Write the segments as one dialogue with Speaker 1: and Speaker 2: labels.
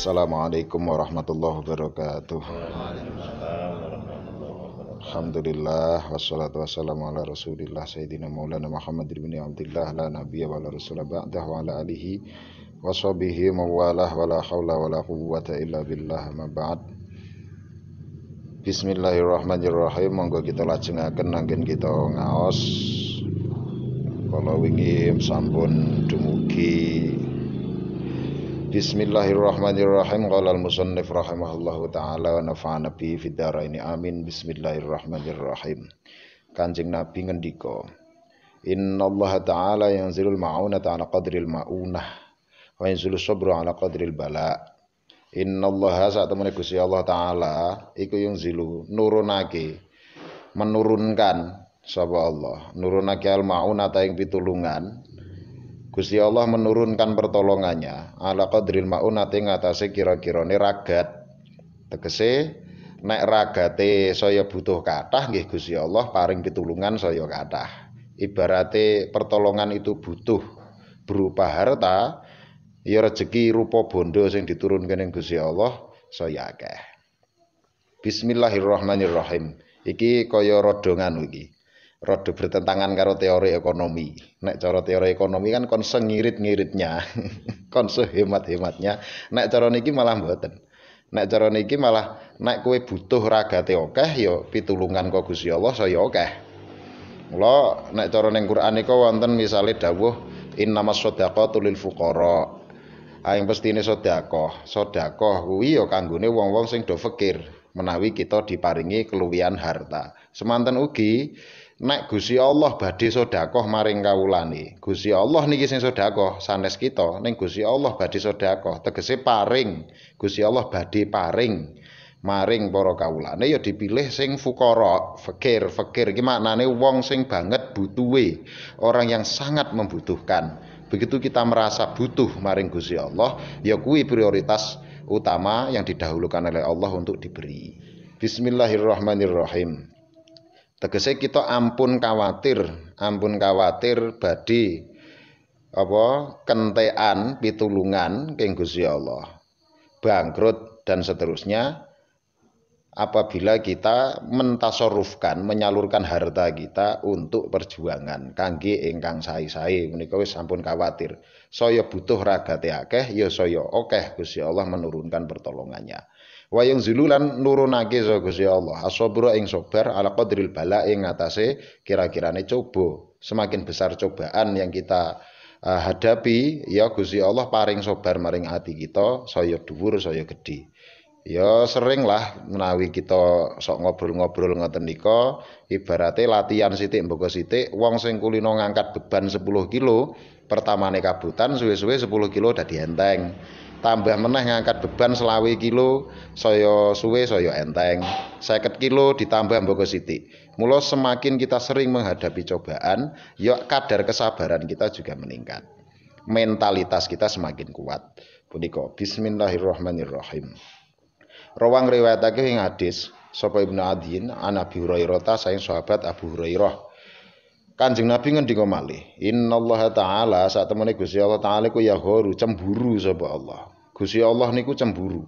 Speaker 1: Assalamualaikum warahmatullahi wabarakatuh. Alhamdulillah wassalatu wassalamu ala Rasulillah Sayyidina Maulana Muhammad bin Abdillah la nabiyya wa la rasula ba'dah wa ala alihi wa sahbihi mawalah wa la haula wa la quwwata illa billah ma ba'd. Bismillahirrahmanirrahim. Monggo kita lajengaken anggen kita ngaos kala wingi sampun dumugi Bismillahirrahmanirrahim. Qala al-musannif rahimahullahu taala wa nafa'ana bi fid dharaini amin. Bismillahirrahmanirrahim. Kanjeng Nabi ngendika, innallaha ta'ala yanzilul ma'unata ala qadril ma'unah wa yanzilus sabra ala qadril bala. Innallaha sak temene Gusti Allah taala iku yanzilu nurunake menurunkan sapa Allah nurunake al ma'unata ing pitulungan. Gusti Allah menurunkan pertolongannya ala qadril ma'unati ngatasé kira-kirane ragat. Tegese nek ragate saya butuh kathah nggih Gusti Allah paring pitulungan saya kathah. Ibarate pertolongan itu butuh berupa harta, ya rezeki rupa bondo sing diturunke ning Gusti Allah saya akeh. Bismillahirrahmanirrahim. Iki kaya rada nganu iki. Rada bertentangan karo teori ekonomi. Nek cara teori ekonomi kan kon sengirit-ngiritnya, kon sehemat-hematnya. Nek cara niki malah mboten. Nek cara niki malah nek kowe butuh ragate akeh ya pitulungan kok Gusti Allah saya akeh. Mula nek cara ning Quran nika wonten misale dawuh innamas shadaqatu lil fuqara. Aing pestine sedekah. Sedekah kuwi ya kanggone wong-wong sing do fakir menawi kita diparingi keluwihan harta. Semanten ugi nek Gusti Allah badhe sedekah maring kawulane. Gusti Allah niki sing sedekah sanes kita, ning Gusti Allah badhe sedekah, tegese paring. Gusti Allah badhe paring maring para kawulane ya dipilih sing fuqara, fakir. Fakir iki maknane wong sing banget butuhe, orang yang sangat membutuhkan. Begitu kita merasa butuh maring Gusti Allah, ya kuwi prioritas utama yang didahulukan oleh Allah untuk diberi. Bismillahirrahmanirrahim. Tegese kita ampun khawatir badhe kentekan pitulungan keng Gusti Allah. Bangkrut dan seterusnya apabila kita mentasarrufkan, menyalurkan harta kita untuk perjuangan kangge ingkang sae-sae. Menika wis sampun khawatir. Saya butuh ragate akeh, ya saya akeh Gusti Allah menurunkan pertolongannya. Wa yang zilulan nurunake saka Gusti Allah asabra ing sabar ala qadril bala ing atase kira-kirane coba. Semakin besar cobaan yang kita hadapi, ya Gusti Allah paring sabar maring ati kita saya dhuwur saya gedhe. Ya sering lah menawi kita sok ngobrol-ngobrol ngoten nika ibarate latihan sithik mboko sithik wong sing kulino ngangkat beban 10 kilo pertamane kabutan suwe-suwe 10 kilo dadi enteng. Tambah meneh ngangkat beban 20 kilo saya suwe saya enteng. 50 kilo ditambah mboko sithik. Mula semakin kita sering menghadapi cobaan, ya kadar kesabaran kita juga meningkat. Mentalitas kita semakin kuat. Punika bismillahirrahmanirrahim. Rawang riwayatake ing hadis sapa Ibnu Adin an Abi Hurairah saking sahabat Abu Hurairah. Kanjeng Nabi ngendika malih, innallaha ta'ala sak temene Gusti Allah taala iku yagharu cemburu sapa Allah. Gusti Allah niku cemburu.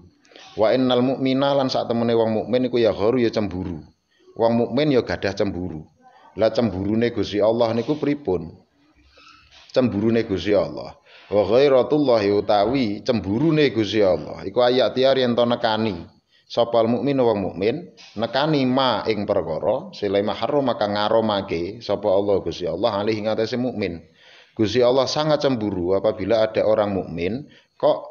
Speaker 1: Wa innal mu'mina lan sak temene wong mukmin iku yagharu ya cemburu. Wong mukmin ya gadah cemburu. Lah cemburune Gusti Allah niku pripun? Cemburune Gusti Allah. Wa ghairatullahi utawi cemburune Gusti Allah iku ayat tiar yen to nekani sapal mukmin wong mukmin nekani ma ing perkara silema haram maka ngaromake sapa Allah Gusti Allah alih ing atase mukmin. Gusti Allah sangat cemburu apabila ada orang mukmin kok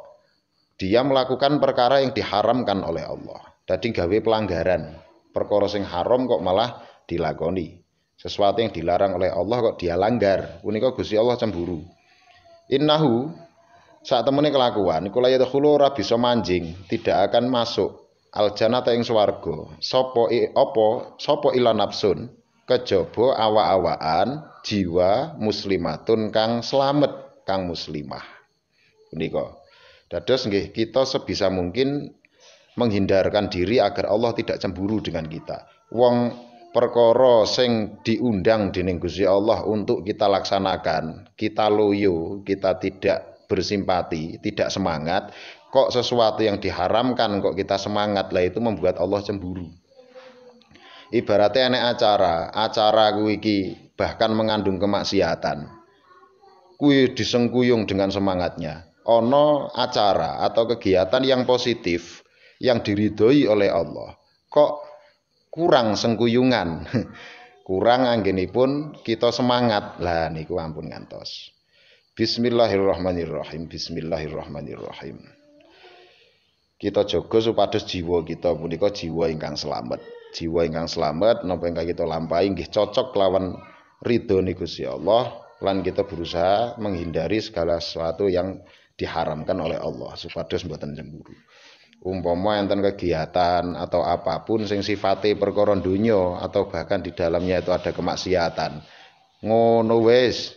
Speaker 1: dia melakukan perkara yang diharamkan oleh Allah. Dadi gawe pelanggaran, perkara sing haram kok malah dilakoni. Sesuatu yang dilarang oleh Allah kok dia langgar. Punika Gusti Allah cemburu. Innahu saat temene kelakuan iku la yadkhulu ora bisa manjing, tidak akan masuk al jannata ing swarga. Sapa ila nafsun kejaba awak-awakan jiwa muslimatun kang slamet, kang muslimah. Punika. Dados nggih kita sebisa mungkin menghindarkan diri agar Allah tidak cemburu dengan kita. Wong perkara sing diundang dening Gusti Allah untuk kita laksanakan, kita loyo, kita tidak bersimpati, tidak semangat, Kok sesuatu yang diharamkan kok kita semangat, lah itu membuat Allah cemburu. Ibaratnya enek acara kuwi iki bahkan mengandung kemaksiatan. Kuwi disengkuyung dengan semangatnya. Ono acara atau kegiatan yang positif yang diridhoi oleh Allah. Kok kurang sengkuyungan. Kurang anggenipun kita semangat. Lah niku ampun ngantos. Bismillahirrahmanirrahim. Bismillahirrahmanirrahim. Kita jaga supados jiwa kita punika jiwa ingkang selamat. Jiwa ingkang selamat napa ingkang kita lampahi nggih cocok lawan ridhone Gusti Allah lan kita berusaha menghindari segala sesuatu yang diharamkan oleh Allah supados mboten cemburu. Umpama enten kegiatan atau apapun sing sifate perkara donya atau bahkan di dalamnya itu ada kemaksiatan. Ngono wis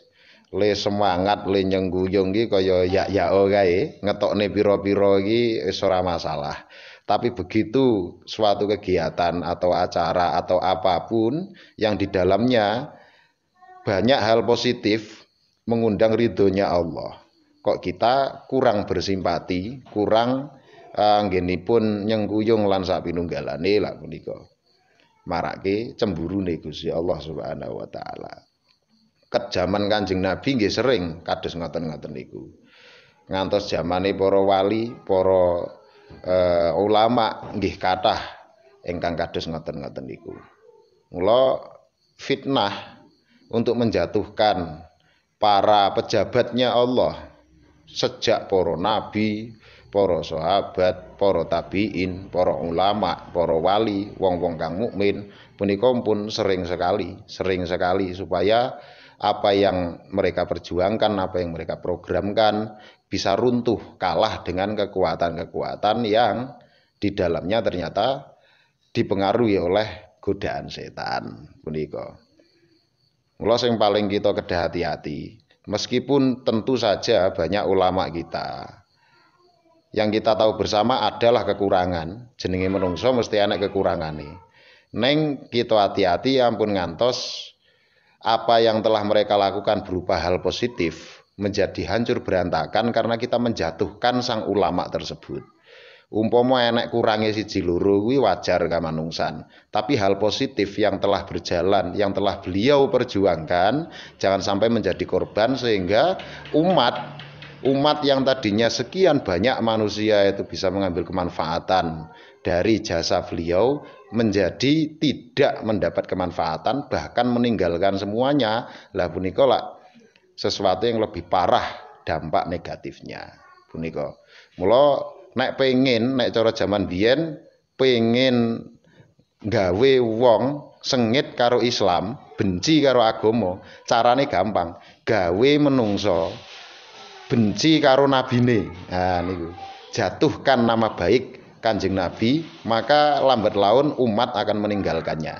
Speaker 1: le semangat le nyengguyung iki kaya yak-yako kae, ngetokne pira-pira iki wis ora masalah. Tapi begitu suatu kegiatan atau acara atau apapun yang di dalamnya banyak hal positif mengundang ridhonya Allah, kok kita kurang bersimpati, kurang anggenipun nyengguyung lan sak pinunggalane lah punika marake cemburune Gusti Allah Subhanahu wa taala. Ket jaman Kanjeng Nabi nggih sering kados ngoten-ngoten niku. Ngantos zamane para wali, para ulama nggih kathah ingkang kados ngoten-ngoten niku. Mula fitnah untuk menjatuhkan para pejabatnya Allah sejak para nabi, para sahabat, para tabiin, para ulama, para wali, wong-wong kang mukmin punika pun sering sekali supaya apa yang mereka perjuangkan, apa yang mereka programkan bisa runtuh, kalah dengan kekuatan-kekuatan yang di dalamnya ternyata dipengaruhi oleh godaan setan punika. Mula sing paling kita kedah hati-hati, meskipun tentu saja banyak ulama kita yang kita tahu bersama adalah kekurangan, jenenge menungso mesti ana kekurangane. Neng kita hati-hati ampun ngantos apa yang telah mereka lakukan berupa hal positif menjadi hancur berantakan karena kita menjatuhkan sang ulama tersebut. Umpama enek kurange siji loro kuwi wajar kamanungsan, tapi hal positif yang telah berjalan, yang telah beliau perjuangkan jangan sampai menjadi korban sehingga umat yang tadinya sekian banyak manusia itu bisa mengambil kemanfaatan dari jasa beliau menjadi tidak mendapat kemanfaatan bahkan meninggalkan semuanya. Lah punika lah sesuatu yang lebih parah dampak negatifnya punika. Mula nek cara jaman biyen pengen gawe wong sengit karo Islam, benci karo agama, carane gampang, gawe menungso benci karo nabine. Nah niku jatuhkan nama baik Kanjeng Nabi, maka lambat laun umat akan meninggalkannya.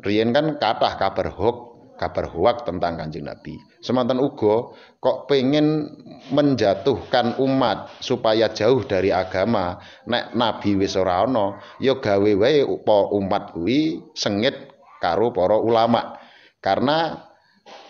Speaker 1: Riyen kan kathah kabar hoak tentang Kanjeng Nabi. Semanten uga kok pengen menjatuhkan umat supaya jauh dari agama. Nek Nabi wis ora ana, ya gawe wae umat kuwi sengit karo para ulama. Karena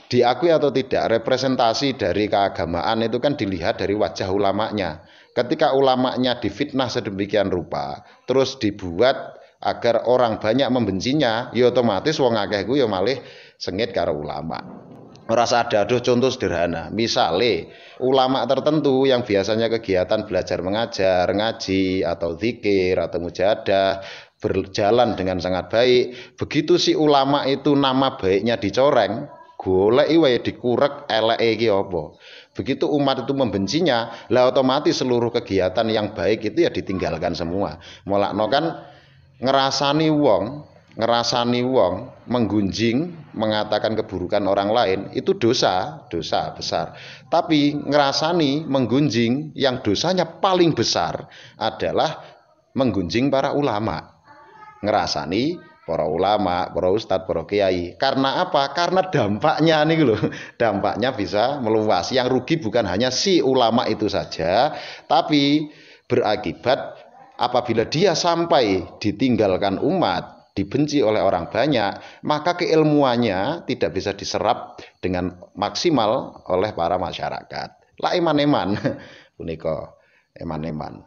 Speaker 1: diakui atau tidak, representasi dari keagamaan itu kan dilihat dari wajah ulamanya. Ketika ulamanya difitnah sedemikian rupa, terus dibuat agar orang banyak membencinya, ya otomatis wong akeh ku ya malih sengit karo ulama. Ora sadado contoh sederhana, misale ulama tertentu yang biasanya kegiatan belajar mengajar, ngaji atau zikir atau mujahadah berjalan dengan sangat baik, begitu si ulama itu nama baiknya dicoreng, goleki wae dikurek eleke iki apa. Begitu umat itu membencinya, lah otomatis seluruh kegiatan yang baik itu ya ditinggalkan semua. Mulakno kan ngerasani wong menggunjing, mengatakan keburukan orang lain itu dosa besar. Tapi ngerasani menggunjing yang dosanya paling besar adalah menggunjing para ulama. Ngerasani para ulama, para ustadz, para kiai. Karena apa? Karena dampaknya nih loh. Dampaknya bisa meluas. Yang rugi bukan hanya si ulama itu saja, tapi berakibat apabila dia sampai ditinggalkan umat, dibenci oleh orang banyak, maka keilmuannya tidak bisa diserap dengan maksimal oleh para masyarakat. Lah eman-eman punika. eman-eman.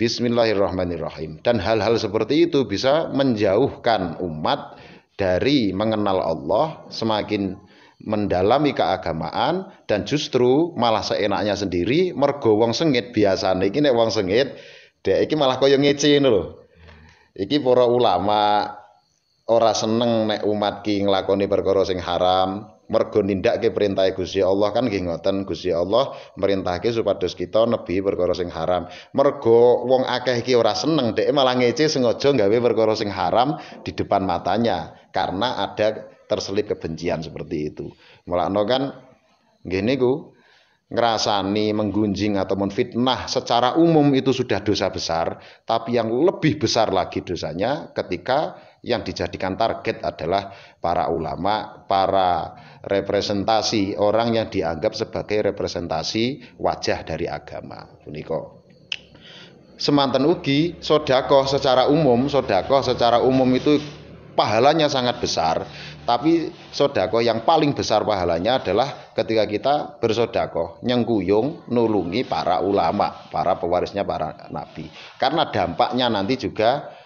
Speaker 1: Bismillahirrahmanirrahim. Dan hal-hal seperti itu bisa menjauhkan umat dari mengenal Allah, semakin mendalami keagamaan, dan justru malah seenaknya sendiri. Mergo wong sengit biasane iki nek wong sengit dhek iki malah kaya ngece ngono lho. Iki para ulama ora seneng nek umat ki nglakoni perkara sing haram, mergo nindakke perintah Gusti Allah. Kan nggih ngoten, Gusti Allah merintahke supados kita nebi perkara sing haram. Mergo wong akeh iki ora seneng, dhek malah ngece sengaja gawe perkara sing haram di depan matanya karena ada terselip kebencian seperti itu. Mulane kan nggih niku ngerasani, menggunjing atau menfitnah secara umum itu sudah dosa besar, tapi yang lebih besar lagi dosanya ketika yang dijadikan target adalah para ulama, para representasi, orang yang dianggap sebagai representasi wajah dari agama. Punika. Semanten ugi sedekah secara umum itu pahalanya sangat besar, tapi sedekah yang paling besar pahalanya adalah ketika kita bersedekah nyengkuyung nulungi para ulama, para pewarisnya para nabi. Karena dampaknya nanti juga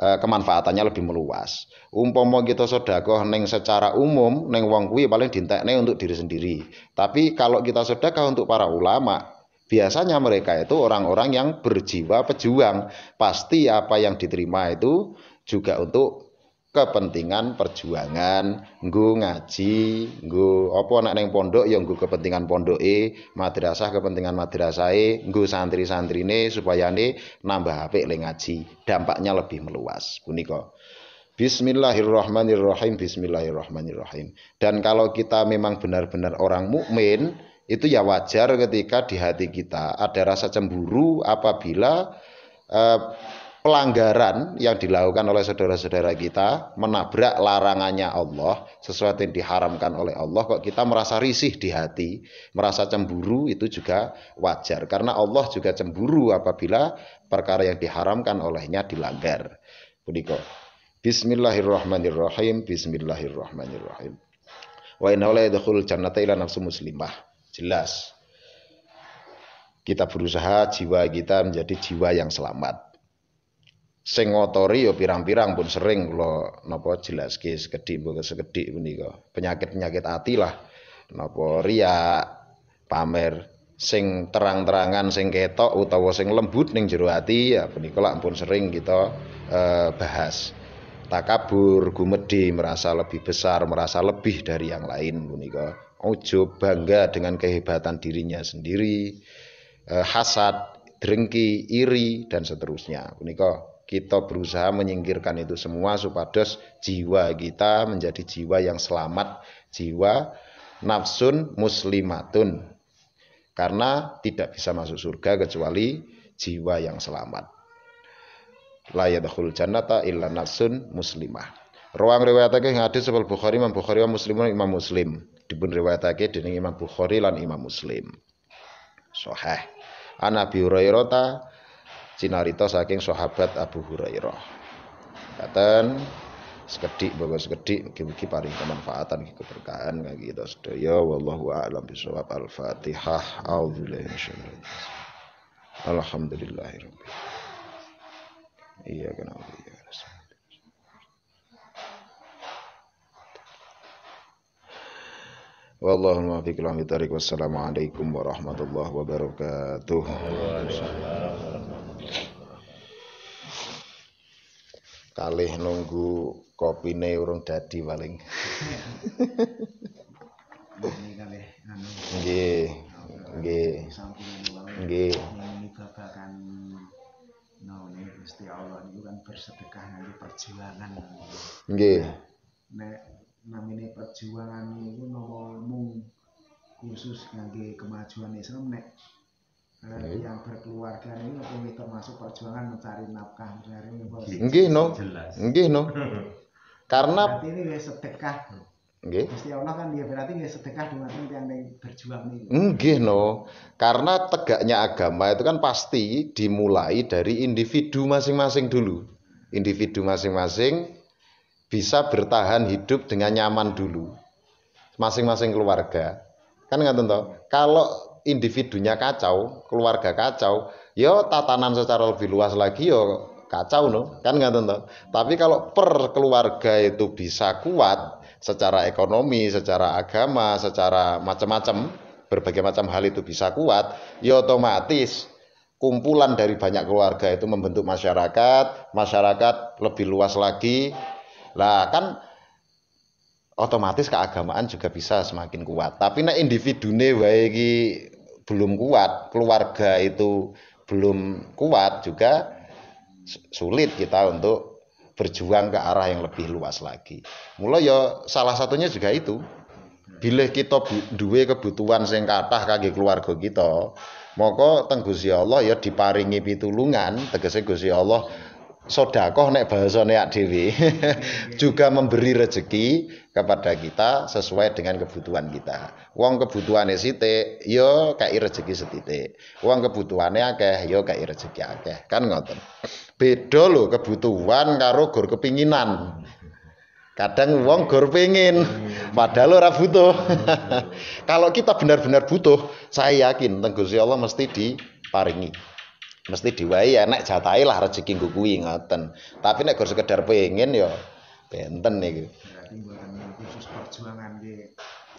Speaker 1: kemanfaatannya lebih meluas. Umpama kita sedekah ning secara umum ning wong kuwi paling dintekne untuk diri sendiri. Tapi kalau kita sedekah untuk para ulama, biasanya mereka itu orang-orang yang berjiwa pejuang. Pasti apa yang diterima itu juga untuk kepentingan perjuangan, nggo ngaji, nggo apa nek ning pondok ya nggo kepentingan pondoke, madrasah kepentingan madrasahe, nggo santri-santrine supayane nambah apik le ngaji. Dampaknya lebih meluas. Punika. Bismillahirrahmanirrahim. Bismillahirrahmanirrahim. Dan kalau kita memang benar-benar orang mukmin, itu ya wajar ketika di hati kita ada rasa cemburu apabila pelanggaran yang dilakukan oleh saudara-saudara kita menabrak larangannya Allah, sesuatu yang diharamkan oleh Allah, kok kita merasa risih di hati, merasa cemburu, itu juga wajar. Karena Allah juga cemburu apabila perkara yang diharamkan olehnya dilanggar. Punika. Bismillahirrahmanirrahim. Bismillahirrahmanirrahim. Wa innahu la yadkhulul jannata illa nafsun muslimah. Jelas. Kita berusaha jiwa kita menjadi jiwa yang selamat. Sing ngotori ya pirang-pirang pun sering kula napa jelaske sekedhik punika. Penyakit-penyakit ati lah. Napa riya, pamer, sing terang-terangan sing ketok utawa sing lembut ning jero ati ya punika lak pun sering kita bahas. Takabur, gumedhe, merasa lebih besar, merasa lebih dari yang lain punika. Ujub, bangga dengan kehebatan dirinya sendiri, hasad, drengki, iri dan seterusnya. Punika kita berusaha menyingkirkan itu semua supados jiwa kita menjadi jiwa yang selamat, jiwa nafsun muslimatun. Karena tidak bisa masuk surga kecuali jiwa yang selamat. La yadkhul jannata illa nafsun muslimah. Ruang riwayatake hadis Sahih Bukhari, Imam Bukhari wa Imam Muslim. Dipun riwayatake dening Imam Bukhari lan Imam Muslim. Sahih. An Abi Hurairah cinarita saking sahabat Abu Hurairah. Katen sekedhik bawa sekedhik mugi-mugi paring kemanfaatan keberkahan kangge kita sedaya. Wallahu a'lam bishawab. Al-Fatihah. A'udzubillahi minasyaitonir rajim. Alhamdulillahirabbil alamin. Iyyaka na'budu wa iyyaka nasta'in. Wallahu muwaffiq ila thariq. Wassalamualaikum warahmatullahi wabarakatuh. Kalih nunggu kopine urung dadi paling. Nggih. Nggih. Nggih.
Speaker 2: Babakan naune Gusti Allah niku kan bersedekah nganggo perjuangan.
Speaker 1: Nggih.
Speaker 2: Nek namine perjuangan niku napa mung khusus ngangge kemajuan Islam, nek yang berkeluarga ini mungkin termasuk perjuangan mencari nafkah dari
Speaker 1: nggih no. Nggih no. Karena
Speaker 2: berarti ini ya sedekah.
Speaker 1: Nggih.
Speaker 2: Gusti Allah kan ya berarti ya sedekah dengan yang berjuang ini.
Speaker 1: Nggih no. Karena tegaknya agama itu kan pasti dimulai dari individu masing-masing dulu. Individu masing-masing bisa bertahan hidup dengan nyaman dulu. Masing-masing keluarga. Kan ngoten to. Kalau individunya kacau, keluarga kacau, ya tatanan secara lebih luas lagi ya kacau no, kan nggak tentu. Tapi kalau per keluarga itu bisa kuat secara ekonomi, secara agama, secara macam-macam, berbagai macam hal itu bisa kuat, ya otomatis kumpulan dari banyak keluarga itu membentuk masyarakat, masyarakat lebih luas lagi. Lah kan otomatis keagamaan juga bisa semakin kuat. Tapi nek individune wae iki belum kuat, keluarga itu belum kuat juga sulit kita untuk berjuang ke arah yang lebih luas lagi. Mulai ya salah satunya juga itu. Bila kita duwe kebutuhan sing kathah kangge keluarga kita, maka teng Gusti Allah ya diparingi pitulungan, tegese Gusti Allah sedekah nek bahasane ak dhewe juga memberi rezeki kepada kita sesuai dengan kebutuhan kita. Wong kebutuhane sithik ya kei rezeki sethithik. Wong kebutuhane akeh ya kei rezeki akeh. Kan ngoten. Beda lho kebutuhan karo gur kepinginan. Kadang wong gur pengin padahal ora butuh. Kalau kita benar-benar butuh, saya yakin teng Gusti Allah mesti diparingi. Mesti diwai enek jatahe lah rezeki nggo kuwi ngoten. Tapi nek gur sekedar pengen ya benten niku.
Speaker 2: Berarti mboten khusus perjuangan di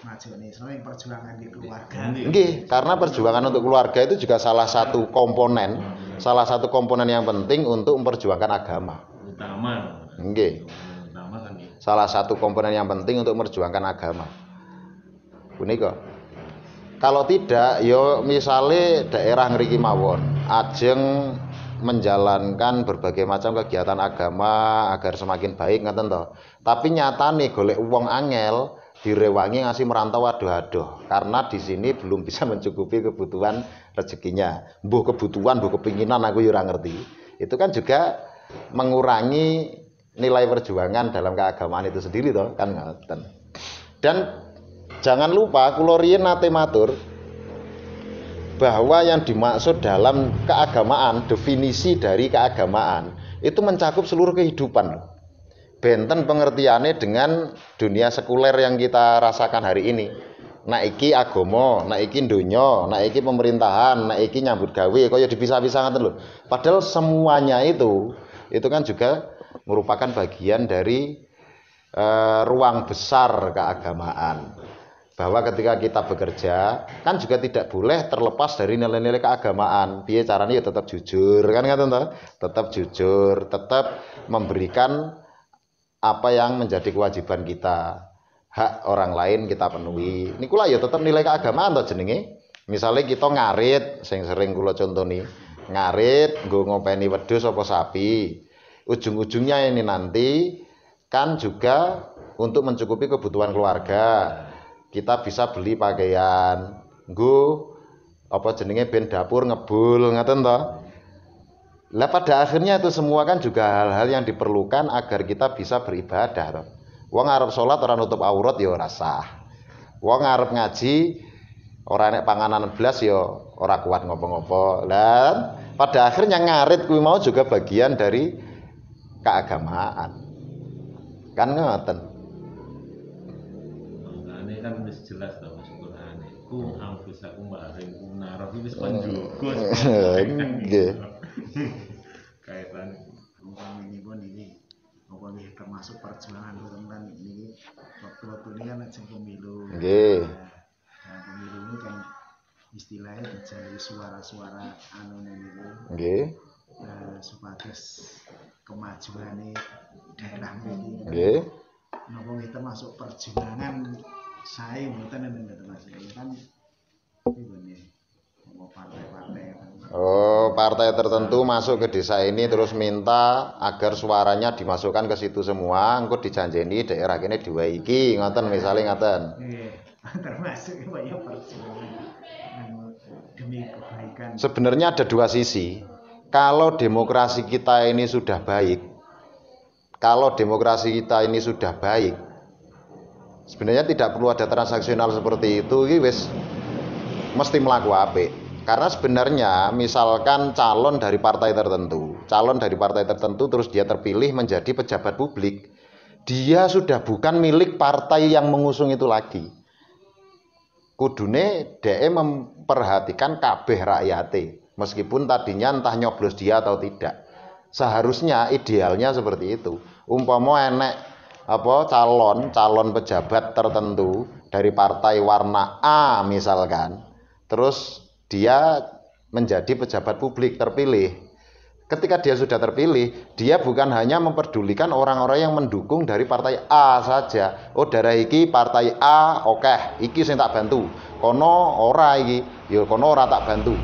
Speaker 2: majene Islam, perjuangan di keluarga.
Speaker 1: Nggih, karena perjuangan untuk keluarga itu juga salah satu komponen yang penting untuk memperjuangkan agama.
Speaker 3: Utama.
Speaker 1: Nggih.
Speaker 3: Utama kan ya.
Speaker 1: Salah satu komponen yang penting untuk memperjuangkan agama. Punika. Kalau tidak, yo misale daerah ngriki mawon ajeng menjalankan berbagai macam kegiatan agama agar semakin baik ngoten to. Tapi nyatane golek wong angel direwangi ngasih merantau adoh-adoh karena di sini belum bisa mencukupi kebutuhan rezekinya. Mbuh kebutuhan, mbuh kepinginan aku ora ngerti. Itu kan juga mengurangi nilai perjuangan dalam keagamaan itu sendiri toh, kan ngoten. Dan jangan lupa kula riyen nate matur bahwa yang dimaksud dalam keagamaan, definisi dari keagamaan itu mencakup seluruh kehidupan. Benten pengertiannya dengan dunia sekuler yang kita rasakan hari ini. Nek iki agama, nek iki donya, nek iki pemerintahan, nek iki nyambut gawe, kaya dipisah-pisah ngoten lho. Padahal semuanya itu kan juga merupakan bagian dari ruang besar keagamaan. Bahwa ketika kita bekerja kan juga tidak boleh terlepas dari nilai-nilai keagamaan. Piye caranya ya tetap jujur, kan ngoten to? Tetap jujur, tetap memberikan apa yang menjadi kewajiban kita. Hak orang lain kita penuhi. Niku lah ya tetap nilai keagamaan to jenenge. Misalnya kita ngarit, sing sering kula contoni, ngarit nggo ngopeni wedhus apa sapi. Ujung-ujungnya ini nanti kan juga untuk mencukupi kebutuhan keluarga. Kita bisa beli pakaian, nggo apa jenenge ben dapur ngebul ngoten to. Lah pada akhirnya itu semua kan juga hal-hal yang diperlukan agar kita bisa beribadah to. Wong arep salat ora nutup aurat ya ora sah. Wong arep ngaji ora nek panganan blas ya ora kuat ngopo-ngopo. Lah pada akhirnya ngarit kuwi mau juga bagian dari keagamaan. Kan ngoten.
Speaker 3: Makane kan wis jelas to Mas Qur'ane. Ku anfusakum maring naroh wis panjugo.
Speaker 1: Nggih.
Speaker 3: Kaitan
Speaker 2: Umpamipun ini apa nggih termasuk perjuangan teman ini waktu-waktu ini kan ajeng pemilu.
Speaker 1: Nggih.
Speaker 2: Nah, pemilu ini kan istilahnya dijadi suara-suara anu niku.
Speaker 1: Nggih.
Speaker 2: Supados kemajuan daerah ini.
Speaker 1: Nggih.
Speaker 2: Napa nggih termasuk perjuangan saya mboten enten Mas. Kan iku nggih partai-partai.
Speaker 1: Oh, partai tertentu masuk ke desa ini terus minta agar suaranya dimasukkan ke situ semua, engko dijanjeni daerah kene diwai iki, ngoten misalnya ngoten.
Speaker 2: Nggih, termasuk ya perjuangan demi kebaikan.
Speaker 1: Sebenarnya ada dua sisi. Kalau demokrasi kita ini sudah baik, sebenarnya tidak perlu ada transaksional seperti itu, iki wis mesti mlaku apik. Karena sebenarnya misalkan calon dari partai tertentu terus dia terpilih menjadi pejabat publik, dia sudah bukan milik partai yang mengusung itu lagi. kudune dhek memperhatikan kabeh rakyate, meskipun tadinya entah nyoblos dia atau tidak. Seharusnya idealnya seperti itu. Umpama enek calon pejabat tertentu dari partai warna A misalkan, terus dia menjadi pejabat publik terpilih. Ketika dia sudah terpilih, dia bukan hanya memperdulikan orang-orang yang mendukung dari partai A saja. Oh, darah iki partai A, oke, iki sing tak bantu. Kono ora iki, ya kono ora tak bantu.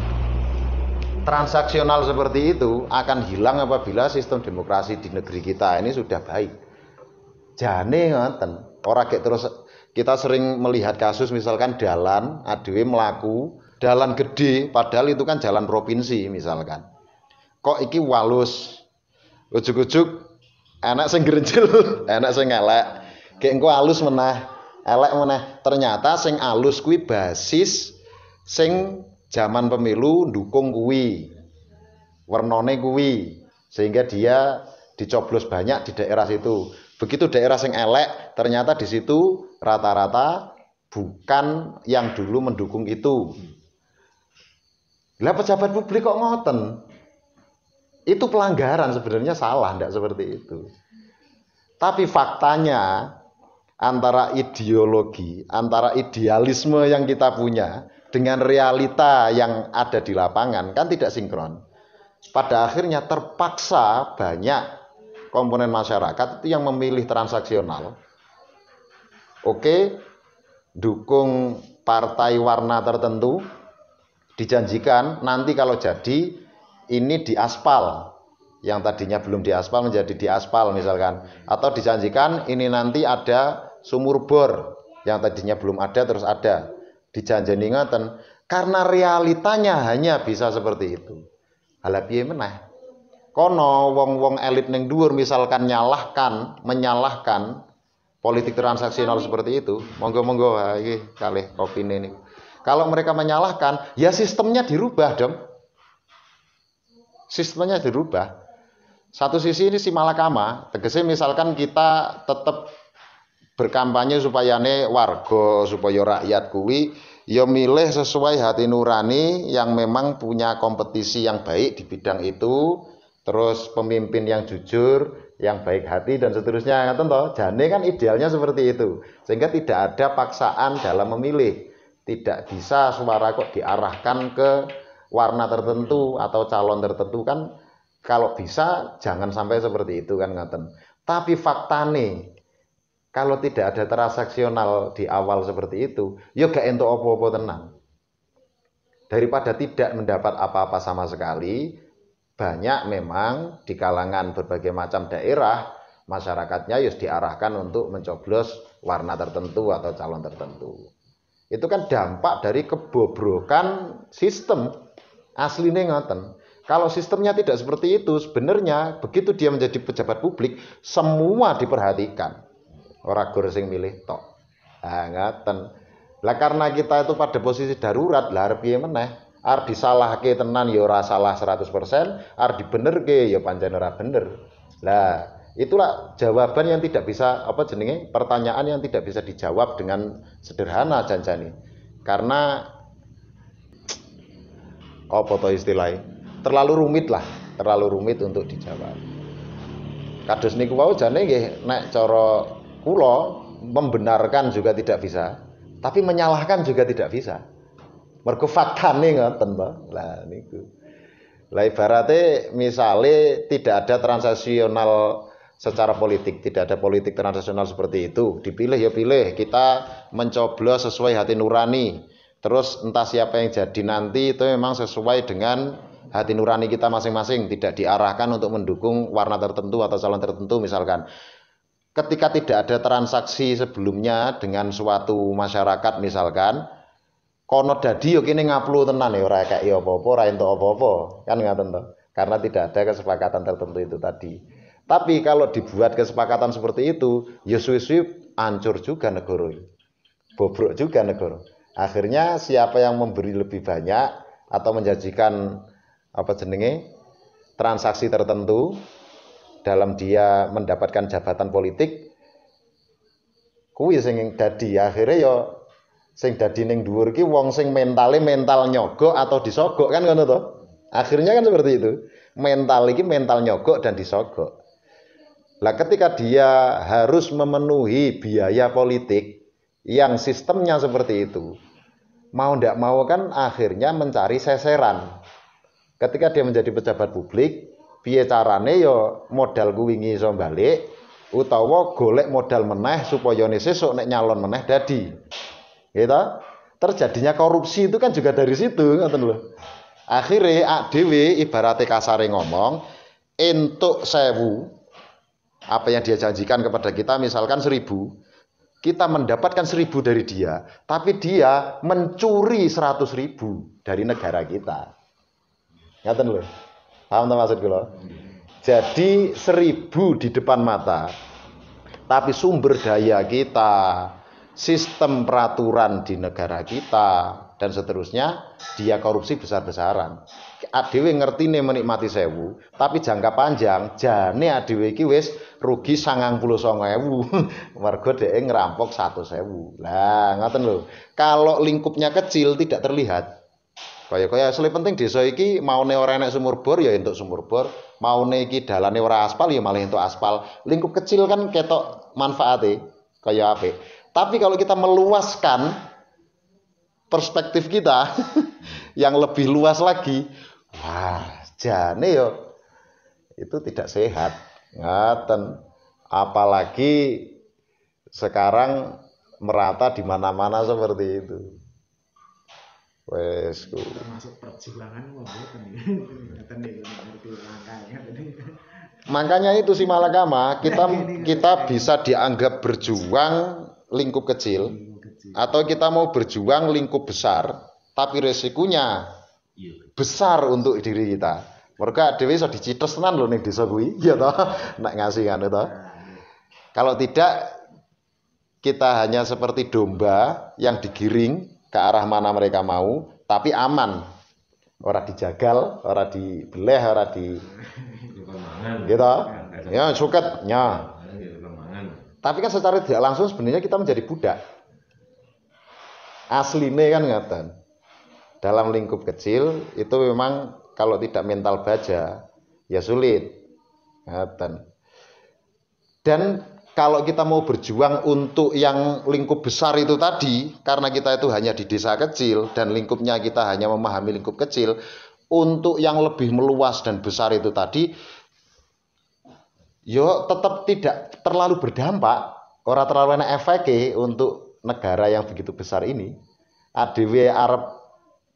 Speaker 1: Transaksional seperti itu akan hilang apabila sistem demokrasi di negeri kita ini sudah baik. Jane ngoten. Ora kayak terus kita sering melihat kasus misalkan dalan adewe melaku, dalan gede padahal itu kan jalan provinsi misalkan. Kok iki walus. Ujug-ujug enak sing grenjel, enak sing elek. Kayak engko alus meneh, elek meneh. Ternyata sing alus kuwi basis sing zaman pemilu dukung kuwi, wernone kuwi, sehingga dia dicoblos banyak di daerah situ. Begitu daerah sing elek, ternyata di situ rata-rata bukan yang dulu mendukung itu. Lah pejabat publik kok ngoten? Itu pelanggaran, sebenarnya salah, tidak seperti itu. Tapi faktanya antara ideologi, antara idealisme yang kita punya dengan realita yang ada di lapangan kan tidak sinkron. Pada akhirnya terpaksa banyak komponen masyarakat itu yang memilih transaksional. Oke, dukung partai warna tertentu, dijanjikan nanti kalau jadi ini diaspal, yang tadinya belum diaspal menjadi diaspal misalkan, atau dijanjikan ini nanti ada sumur bor yang tadinya belum ada terus ada. Dijanjeni ngoten, karena realitanya hanya bisa seperti itu. Halah piye meneh? Kono wong-wong elit ning dhuwur misalkan menyalahkan politik transaksional seperti itu, monggo-monggo iki kalih opine niku. Kalau mereka menyalahkan, ya sistemnya dirubah dong. Sistemnya dirubah. Satu sisi ini si malakama, tegese misalkan kita tetap berkampanye supaya warga, supaya rakyat kuwi ya milih sesuai hati nurani yang memang punya kompetisi yang baik di bidang itu, terus pemimpin yang jujur, yang baik hati dan seterusnya. Ngaten toh, jane kan idealnya seperti itu. Sehingga tidak ada paksaan dalam memilih. Tidak bisa suara kok diarahkan ke warna tertentu atau calon tertentu kan. Kalau bisa jangan sampai seperti itu kan ngaten. Tapi faktane kalau tidak ada transaksional di awal seperti itu, ya gak entuk apa-apa tenang. Daripada tidak mendapat apa-apa sama sekali, banyak memang di kalangan berbagai macam daerah masyarakatnya ya diarahkan untuk mencoblos warna tertentu atau calon tertentu. Itu kan dampak dari kebobrokan sistem. Aslinya ngoten. Kalau sistemnya tidak seperti itu, sebenarnya begitu dia menjadi pejabat publik, semua diperhatikan. Ora gor sing milih tok. Ngoten. Lah karena kita itu pada posisi darurat, lah arep piye meneh? Arep disalahke tenan ya ora salah 100%, arep dibenerke ya pancen ora bener. Lah, itulah jawaban yang tidak bisa pertanyaan yang tidak bisa dijawab dengan sederhana janjane. Karena apa to istilahnya? Terlalu rumit untuk dijawab. Kados niku wau jane nggih nek cara kula membenarkan juga tidak bisa, tapi menyalahkan juga tidak bisa. Mergo faktane ngoten to. Lah niku. Lah ibarate misale tidak ada transaksional secara politik, tidak ada politik transaksional seperti itu. Dipilih ya pilih, kita mencoblos sesuai hati nurani. Terus entah siapa yang jadi nanti itu memang sesuai dengan hati nurani kita masing-masing, tidak diarahkan untuk mendukung warna tertentu atau calon tertentu misalkan. Ketika tidak ada transaksi sebelumnya dengan suatu masyarakat misalkan, kono dadi yo kene ngaplu tenan ya ora kaya apa-apa, ora entuk apa-apa, kan ngaten to. Karena tidak ada kesepakatan tertentu itu tadi. Tapi kalau dibuat kesepakatan seperti itu, ya suwi-suwi hancur juga negara. Bobrok juga negara. Akhirnya siapa yang memberi lebih banyak atau menjanjikan transaksi tertentu dalam dia mendapatkan jabatan politik, kuwi sing dadi akhirnya ya Sing dadi ning dhuwur iki wong sing mentale mental nyogok atau disogok kan ngono to. Akhirnya kan seperti itu. Mental iki mental nyogok dan disogok. Lah ketika dia harus memenuhi biaya politik yang sistemnya seperti itu, mau ndak mau kan akhirnya mencari seseran. Ketika dia menjadi pejabat publik, piye carane ya modal kuwi iso balik utawa golek modal meneh supaya sesuk nek nyalon meneh dadi. Gitu. Terjadinya korupsi itu kan juga dari situ, ngoten lho. Akhirnya dhewe ibaratnya kasare ngomong, entuk 1000 apa yang dia janjikan kepada kita misalkan 1000, kita mendapatkan 1000 dari dia, tapi dia mencuri 100.000 dari negara kita. Ngaten lho. Paham ta maksud kula? Jadi 1000 di depan mata, tapi sumber daya kita, sistem peraturan di negara kita dan seterusnya dia korupsi besar-besaran. Adewe ngertine menikmati 1000, tapi jangka panjang jane adewe iki wis rugi 99.000 mergo dhek ngerampok 100.000. Lah ngoten lho. Kalau lingkupnya kecil tidak terlihat. Kaya asli penting desa iki maune ora enek sumur bor ya entuk sumur bor, maune iki dalane ora aspal ya malah entuk aspal. Lingkup kecil kan ketok manfaate kaya apik. Tapi kalau kita meluaskan perspektif kita yang lebih luas lagi, wah, jane yo itu tidak sehat. Ngaten. Apalagi sekarang merata di mana-mana seperti itu. Wes ku.
Speaker 2: Termasuk perjuangan mboten iki.
Speaker 1: Makanya itu si malakama kita bisa dianggap berjuang lingkup kecil atau kita mau berjuang lingkup besar tapi resikonya besar untuk diri kita. Mereka dhewe iso dicites tenan lho ning desa kuwi, ya toh, nek ngasih kan to. Kalau tidak kita hanya seperti domba yang digiring ke arah mana mereka mau, tapi aman. Ora dijagal, ora dibeleh, ora di gitu. Ya, suket, nya. Tapi kan secara tidak langsung sebenarnya kita menjadi budak. Asline kan ngaten. Dalam lingkup kecil itu memang kalau tidak mental baja ya sulit. Ngaten. Dan kalau kita mau berjuang untuk yang lingkup besar itu tadi, karena kita itu hanya di desa kecil dan lingkupnya kita hanya memahami lingkup kecil, untuk yang lebih meluas dan besar itu tadi yo tetap tidak terlalu berdampak, ora terlalu enak efeke untuk negara yang begitu besar ini. Adewe arep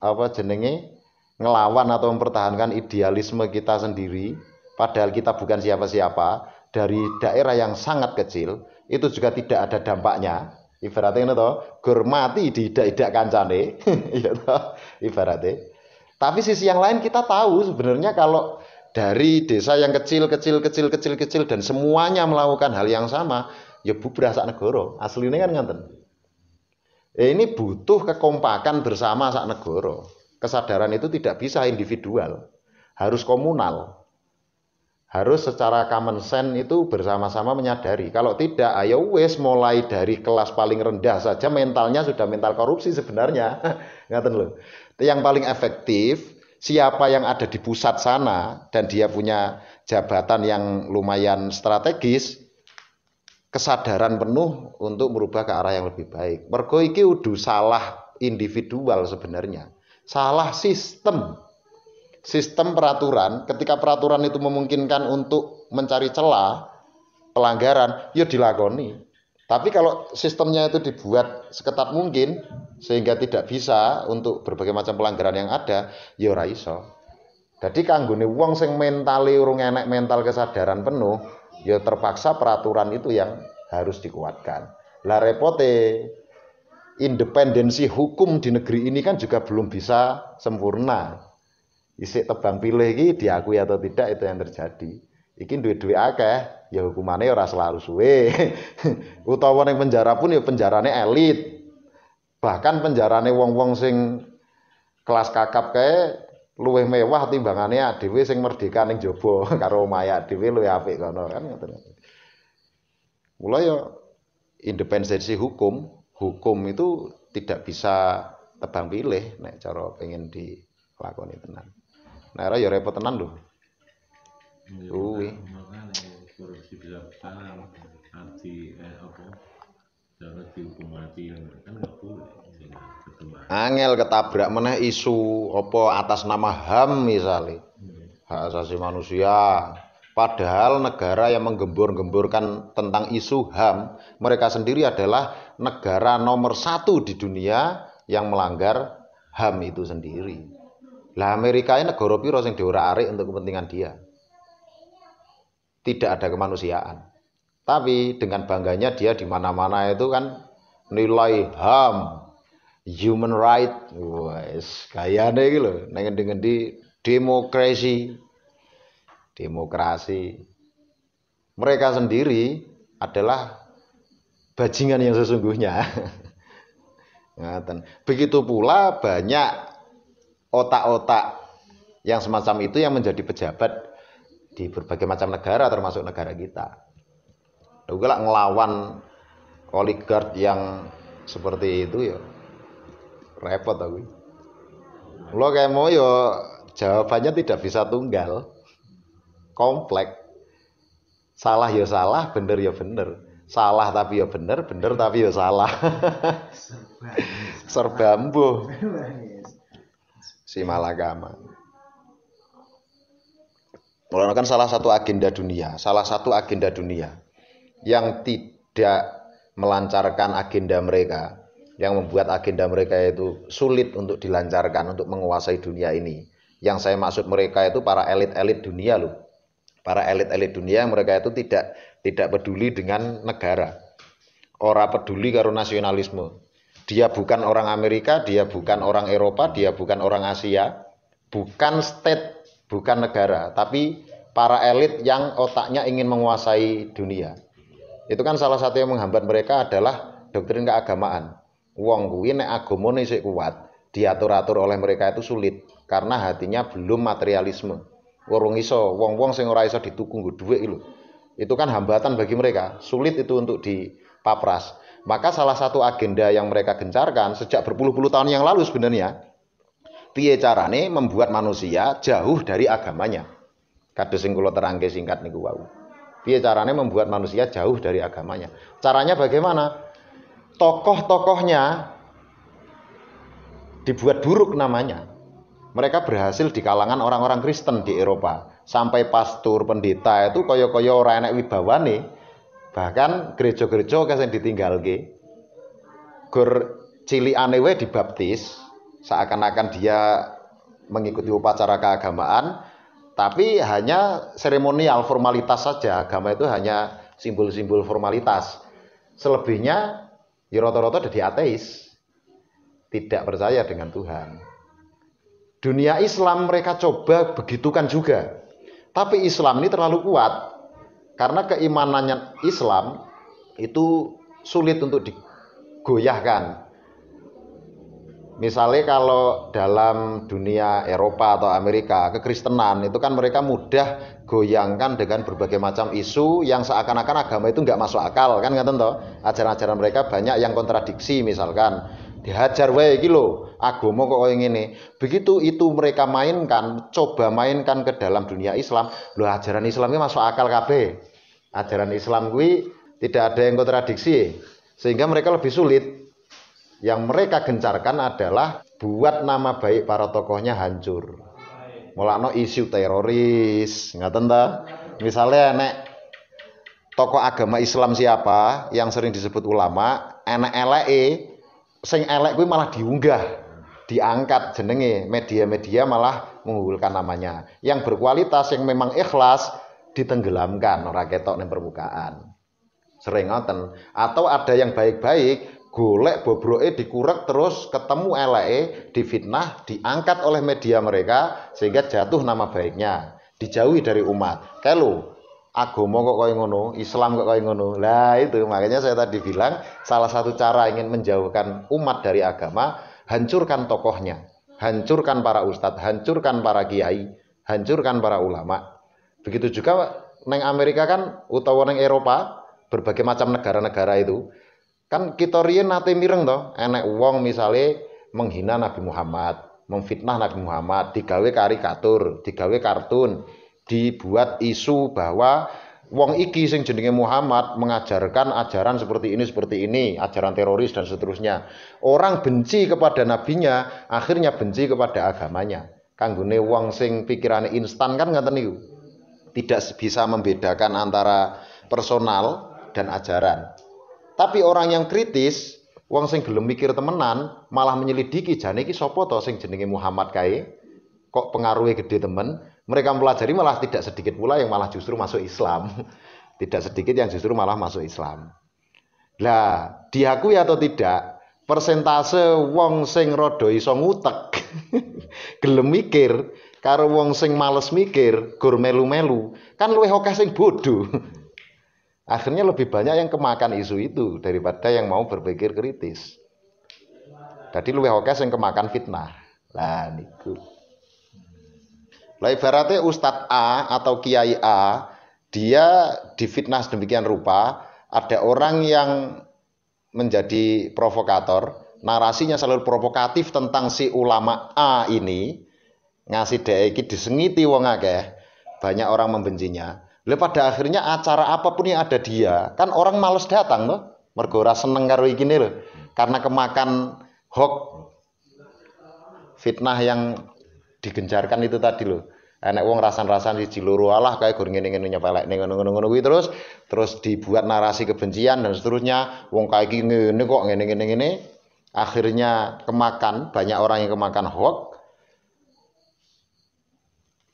Speaker 1: apa jenenge ngelawan atau mempertahankan idealisme kita sendiri, padahal kita bukan siapa-siapa dari daerah yang sangat kecil, itu juga tidak ada dampaknya. Ibaratnya ngono to, gur mati diidak-idak kancane, ya toh, ibaratnya. Tapi sisi yang lain kita tahu sebenarnya kalau dari desa yang kecil dan semuanya melakukan hal yang sama, ya bubrah sak negara. Aslinya kan ngoten. Ini butuh kekompakan bersama sak negara. Kesadaran itu tidak bisa individual, harus komunal. Harus secara common sense itu bersama-sama menyadari. Kalau tidak, ayo wes mulai dari kelas paling rendah saja mentalnya sudah mental korupsi sebenarnya. Ngaten lho. Yang paling efektif siapa yang ada di pusat sana dan dia punya jabatan yang lumayan strategis, kesadaran penuh untuk merubah ke arah yang lebih baik. Mergo iki udah salah individual sebenarnya. Salah sistem. Sistem peraturan, ketika peraturan itu memungkinkan untuk mencari celah pelanggaran, ya dilakoni. Tapi kalau sistemnya itu dibuat seketat mungkin sehingga tidak bisa untuk berbagai macam pelanggaran yang ada, ya ora iso. Jadi kanggone wong sing mentale urung enek mental kesadaran penuh, ya terpaksa peraturan itu yang harus dikuatkan. Lah repote independensi hukum di negeri ini kan juga belum bisa sempurna. Isik tebang pilih iki diakui atau tidak itu yang terjadi. Iki duwe-duwe akeh, ya hukumannya ora selalu suwe. Utawa ning penjara pun ya penjarane elit. Bahkan penjarane wong-wong sing kelas kakap kae luwih mewah timbangane dhewe sing merdeka ning jaba karo omahe dhewe luwih apik kono kan ngoten. Mula ya independensi hukum itu tidak bisa tebang pilih nek cara pengen dilakoni tenan. Nek ora ya repot tenan lho. Kuwi.
Speaker 3: Makanya korupsi bisa besar, anti apa? Jangan dihukum mati kan nggak boleh.
Speaker 1: Angel ketabrak meneh isu apa atas nama HAM misalnya. Hak asasi manusia. Padahal negara yang menggembur-gemburkan tentang isu HAM, mereka sendiri adalah negara nomor 1 di dunia yang melanggar HAM itu sendiri. Lah Amerika ini negara piro sing diorak-arik untuk kepentingan dia. Tidak ada kemanusiaan. Tapi dengan bangganya dia di mana-mana itu kan nilai HAM, human right, wes kayane iki lho, nang ngendi-ngendi demokrasi. Mereka sendiri adalah bajingan yang sesungguhnya. Begitu pula banyak otak-otak yang semacam itu yang menjadi pejabat di berbagai macam negara termasuk negara kita. Juga ngelawan oligark yang seperti itu ya repot aku. Lo kayak mau ya jawabannya tidak bisa tunggal. Kompleks. Salah ya salah, bener ya bener. Salah tapi ya bener, bener tapi ya salah. Serba mbuh. Si malagama. Mulanya kan salah satu agenda dunia yang tidak melancarkan agenda mereka, yang membuat agenda mereka itu sulit untuk dilancarkan, untuk menguasai dunia ini. Yang saya maksud mereka itu para elit-elit dunia loh. Para elit-elit dunia mereka itu tidak peduli dengan negara. Ora peduli karo nasionalisme. Dia bukan orang Amerika, dia bukan orang Eropa, dia bukan orang Asia, bukan state, bukan negara, tapi para elit yang otaknya ingin menguasai dunia. Itu kan salah satu yang menghambat mereka adalah doktrin keagamaan. Wong kuwi nek agamane sik kuat, diatur-atur oleh mereka itu sulit karena hatinya belum materialisme. Urung iso, wong-wong sing ora iso dituku nggo dhuwit lho. Itu kan hambatan bagi mereka, sulit itu untuk dipapras. Maka salah satu agenda yang mereka gencarkan sejak berpuluh-puluh tahun yang lalu sebenarnya, piye carane membuat manusia jauh dari agamanya. Kados sing kula terangke singkat niku wau. Piye carane membuat manusia jauh dari agamanya? Caranya bagaimana? Tokoh-tokohnya dibuat buruk namanya. Mereka berhasil di kalangan orang-orang Kristen di Eropa. Sampai pastor, pendeta itu kaya-kaya ora enek wibawane. Bahkan gereja-gereja sing ditinggalke. Gur cilikane wae dibaptis, seakan-akan dia mengikuti upacara keagamaan. Tapi hanya seremonial, formalitas saja. Agama itu hanya simbol-simbol formalitas. Selebihnya ya rata-rata jadi ateis. Tidak percaya dengan Tuhan. Dunia Islam mereka coba begitukan juga. Tapi Islam ini terlalu kuat. Karena keimanannya Islam itu sulit untuk digoyahkan. Misalnya kalau dalam dunia Eropa atau Amerika, kekristenan itu kan mereka mudah goyangkan dengan berbagai macam isu yang seakan-akan agama itu nggak masuk akal, kan ngaten toh? Ajaran-ajaran mereka banyak yang kontradiksi, misalkan dihajar wae iki lho, agama kok koyo ngene. Begitu itu mereka mainkan, coba mainkan ke dalam dunia Islam, lho ajaran Islamnya masuk akal kabeh. Ajaran Islam kuwi tidak ada yang kontradiksi, sehingga mereka lebih sulit. Yang mereka gencarkan adalah buat nama baik para tokohnya hancur. Mulakno isu teroris, ngaten ta? Misalnya nek tokoh agama Islam siapa yang sering disebut ulama, enek eleke, sing elek kuwi malah diunggah, diangkat jenenge, media-media malah mengunggulkan namanya. Yang berkualitas yang memang ikhlas ditenggelamkan, ora ketok ning permukaan. Sering ngoten. Atau ada yang baik-baik golek bobroke dikurek terus ketemu eleke difitnah diangkat oleh media mereka sehingga jatuh nama baiknya dijauhi dari umat. Kayak agama kok koyo ngono, Islam kok koyo ngono. Lah itu makanya saya tadi bilang salah satu cara ingin menjauhkan umat dari agama, hancurkan tokohnya, hancurkan para ustadz, hancurkan para kiai, hancurkan para ulama. Begitu juga neng Amerika kan utawa neng Eropa, berbagai macam negara-negara itu Kan kita riyen nate mireng to, enek wong misale menghina Nabi Muhammad, memfitnah Nabi Muhammad, digawe karikatur, digawe kartun, dibuat isu bahwa wong iki sing jenenge Muhammad mengajarkan ajaran seperti ini, ajaran teroris dan seterusnya. Orang benci kepada nabinya, akhirnya benci kepada agamanya. Kanggone wong sing pikirane instan kan ngoten niku. Tidak bisa membedakan antara personal dan ajaran. Tapi orang yang kritis, wong sing gelem mikir temenan, malah menyelidiki jane iki sapa to sing jenenge Muhammad kae? Kok pengaruhnya gede temen? Mereka mempelajari malah tidak sedikit pula yang malah justru masuk Islam. Tidak sedikit yang justru malah masuk Islam. Lah, diakui atau tidak, persentase wong sing rada iso ngutek, gelem mikir, karo wong sing males mikir, gur melu-melu, kan luwih akeh sing bodoh. Akhirnya lebih banyak yang kemakan isu itu daripada yang mau berpikir kritis. Jadi luwih akeh sing kemakan fitnah. Lah niku. Lah ibaratnya Ustadz A atau Kiai A, dia difitnah sedemikian rupa, ada orang yang menjadi provokator, narasinya selalu provokatif tentang si ulama A ini, ngasih iki disengiti wong akeh, banyak orang membencinya. Lalu pada akhirnya acara apapun yang ada dia, kan orang males datang loh, mergo ora seneng karo iki lho, karena kemakan hoax fitnah yang digencarkan itu tadi loh. Enek wong rasan-rasan siji loro alah kae gur ngene-ngene nyepelek ning ngono-ngono kuwi terus dibuat narasi kebencian dan seterusnya. Wong kae iki ngene kok ngene-ngene. Akhirnya kemakan, banyak orang yang kemakan hoax.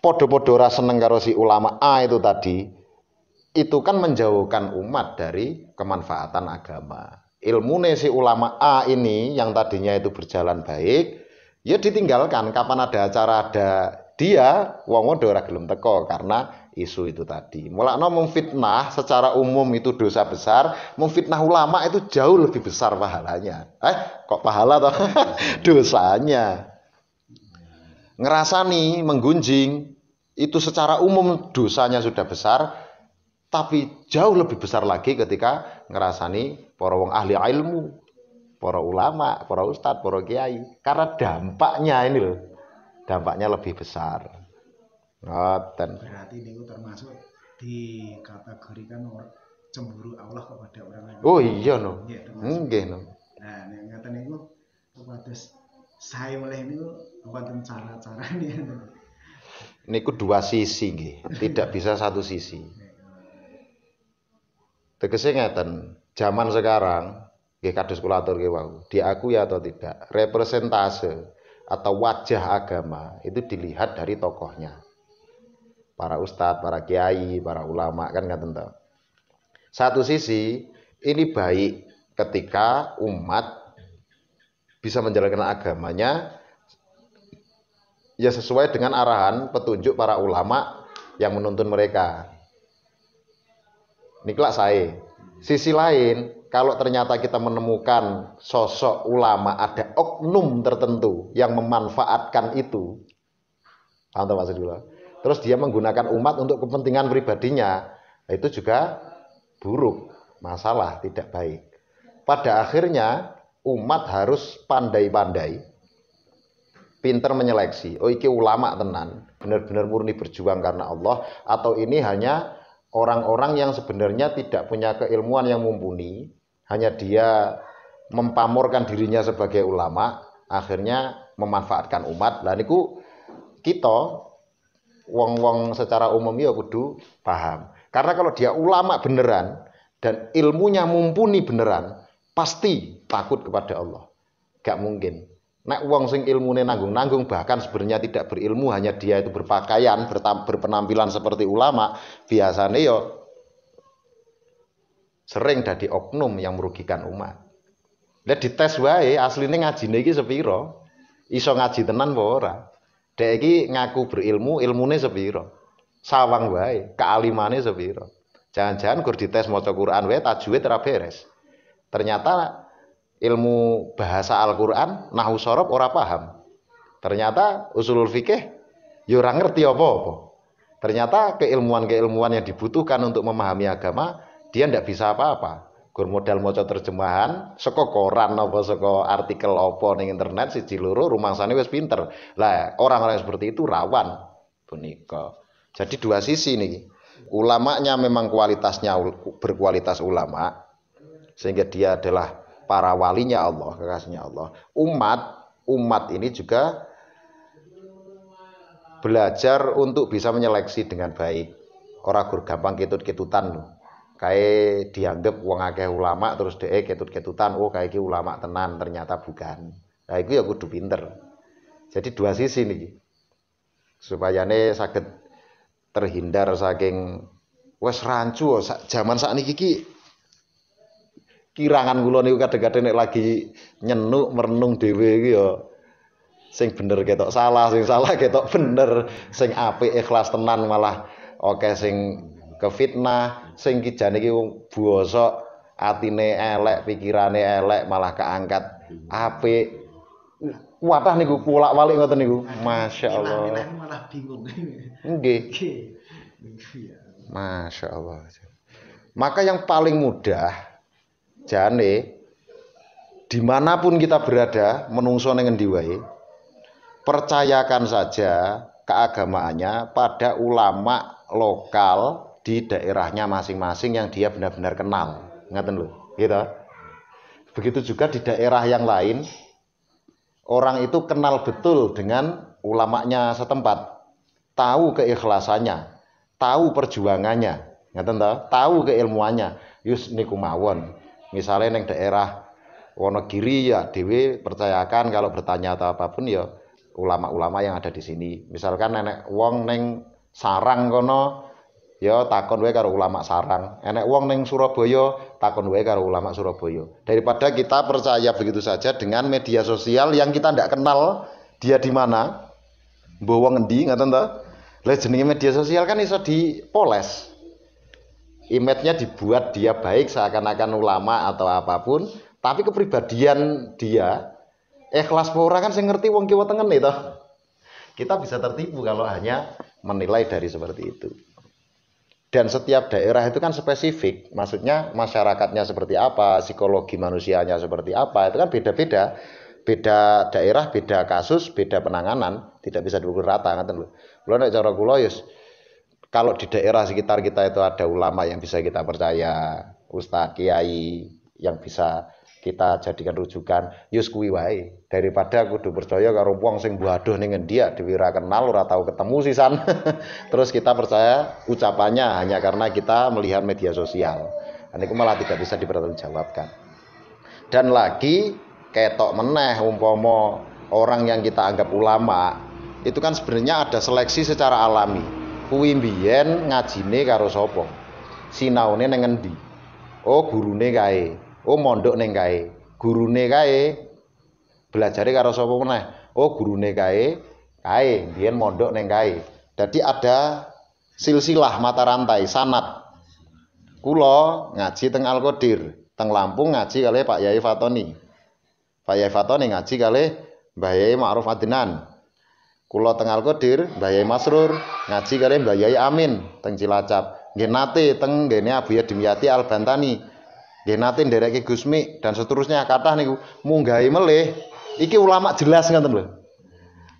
Speaker 1: Podo-podo ora seneng karo si ulama A itu tadi. Itu kan menjauhkan umat dari kemanfaatan agama. Ilmune si ulama A ini yang tadinya itu berjalan baik, ya ditinggalkan. Kapan ada acara ada dia, wong ora gelem teko karena isu itu tadi. Mulakno memfitnah secara umum itu dosa besar, memfitnah ulama itu jauh lebih besar pahalanya. Kok pahala toh? Dosanya. Ngerasani, menggunjing itu secara umum dosanya sudah besar, tapi jauh lebih besar lagi ketika ngerasani para wong ahli ilmu, para ulama, para ustadz, para kiai. Karena dampaknya ini loh. Dampaknya lebih besar. Ngoten.
Speaker 2: Berarti niku termasuk dikategorikan cemburu Allah kepada orang lain.
Speaker 1: Oh iya no. Nggih no.
Speaker 2: Nah, nek ngaten niku kados sae oleh niku wonten cara-carane.
Speaker 1: Niku dua sisi nggih, tidak bisa satu sisi. Tegese ngeten, zaman sekarang nggih kados kula atur nggih wau, diakui atau tidak, representase atau wajah agama itu dilihat dari tokohnya. Para ustadz, para kiai, para ulama kan nggak tentu. Satu sisi ini baik ketika umat bisa menjalankan agamanya ya sesuai dengan arahan petunjuk para ulama yang menuntun mereka. Niklak saya. Sisi lain, kalau ternyata kita menemukan sosok ulama ada oknum tertentu yang memanfaatkan itu, paham maksud dulu. Terus dia menggunakan umat untuk kepentingan pribadinya, itu juga buruk, masalah, tidak baik. Pada akhirnya umat harus pandai-pandai, pinter menyeleksi. Oh iki ulama tenan, benar-benar murni berjuang karena Allah, atau ini hanya orang-orang yang sebenarnya tidak punya keilmuan yang mumpuni, hanya dia mempamorkan dirinya sebagai ulama, akhirnya memanfaatkan umat. Lah niku kita wong-wong secara umum ya kudu paham. Karena kalau dia ulama beneran dan ilmunya mumpuni beneran, pasti takut kepada Allah. Gak mungkin. Nek wong sing ilmune nanggung-nanggung bahkan sebenarnya tidak berilmu, hanya dia itu berpakaian, berpenampilan seperti ulama, biasanya yo sering dadi oknum yang merugikan umat. Lah dites wae asline ngajine iki sepiro? Iso ngaji tenan apa ora? Dek iki ngaku berilmu, ilmune sepiro? Sawang wae, kealimane sepiro? Jangan-jangan gur dites maca Quran wae tajwid ora beres. Ternyata ilmu bahasa Al-Quran, nahwu shorof ora paham. Ternyata usulul fikih ya ora ngerti apa-apa. Ternyata keilmuan-keilmuan yang dibutuhkan untuk memahami agama dia tidak bisa apa-apa. gur modal maca terjemahan saka koran apa saka artikel apa ning internet siji loro rumangsane wis pinter. Lah orang-orang seperti itu rawan punika. Jadi dua sisi nih. Ulamanya memang kualitasnya berkualitas ulama sehingga dia adalah para walinya Allah, kekasihnya Allah. Umat ini juga belajar untuk bisa menyeleksi dengan baik. Ora gur gampang ketut-ketutan lho. Kae dianggap wong akeh ulama terus dhek ketut-ketutan, oh kae iki ulama tenan, ternyata bukan. Nah iku ya kudu pinter. Jadi dua sisi niki. Supayane saged terhindar saking wis rancu zaman sakniki iki kirangan kula niku kadang-kadang nek lagi nyenuk merenung dhewe iki ya sing bener ketok salah, sing salah ketok bener, sing apik ikhlas tenan malah oke sing kefitnah, sing kijane iki wong bosok, atine elek, pikirane elek malah keangkat apik. Kuatah niku kulak-walik ngoten niku. Masyaallah.
Speaker 2: Malah bingung.
Speaker 1: Nggih. Masyaallah. Maka yang paling mudah jane dimanapun kita berada, menungso ning endi wae, percayakan saja keagamaannya pada ulama lokal di daerahnya masing-masing yang dia benar-benar kenal. Ngaten lho, gitu. Begitu juga di daerah yang lain, orang itu kenal betul dengan ulamanya setempat, tahu keikhlasannya, tahu perjuangannya, ngaten to? Tahu keilmuannya. Yus niku mawon. Misalnya neng daerah Wonogiri ya dhewe percayakan kalau bertanya atau apapun ya ulama-ulama yang ada di sini. Misalkan nenek wong neng Sarang kono ya takon wae karo ulama Sarang. Enek wong neng Surabaya takon wae karo ulama Surabaya. Daripada kita percaya begitu saja dengan media sosial yang kita ndak kenal dia di mana, mbok wong endi ngoten to. Lah jenenge media sosial kan iso dipoles. Image-nya dibuat dia baik seakan-akan ulama atau apapun, tapi kepribadian dia ikhlas ora kan sing ngerti wong kiwa tengen itu. Kita bisa tertipu kalau hanya menilai dari seperti itu. Dan setiap daerah itu kan spesifik, maksudnya masyarakatnya seperti apa, psikologi manusianya seperti apa, itu kan beda-beda. Beda daerah, beda kasus, beda penanganan, tidak bisa diukur rata ngoten lho. Lha nek cara kula ya kalau di daerah sekitar kita itu ada ulama yang bisa kita percaya, ustadz, kiai yang bisa kita jadikan rujukan, yus kuwi wae. Daripada kudu percaya karo wong sing buadoh ning endi dhewe ora kenal, ora tahu ketemu sisan. Terus kita percaya ucapannya hanya karena kita melihat media sosial. Niku malah tidak bisa dipertanggungjawabkan. Dan lagi ketok meneh umpama orang yang kita anggap ulama, itu kan sebenarnya ada seleksi secara alami. Kuwi mbiyen ngajine karo sapa? Sinaune ning endi? Oh, gurune kae. Oh, mondok ning kae. Gurune kae belajare karo sapa meneh? Oh, gurune kae mbiyen mondok ning kae. Dadi ada silsilah mata rantai sanad. Kula ngaji teng Al-Qadir, teng Lampung ngaji kalih Pak Yai Fatoni. Pak Yai Fatoni ngaji kalih Mbah Yai Ma'ruf Adnan. Kula teng Al-Qadir, Mbah Yai Masrur ngaji kalih Mbah Yai Amin teng Cilacap. Nggih nate teng ngene Abuya Dimyati Al-Bantani. Nggih nate ndereke Gusmi dan seterusnya kathah niku munggahi melih. Iki ulama jelas ngoten lho.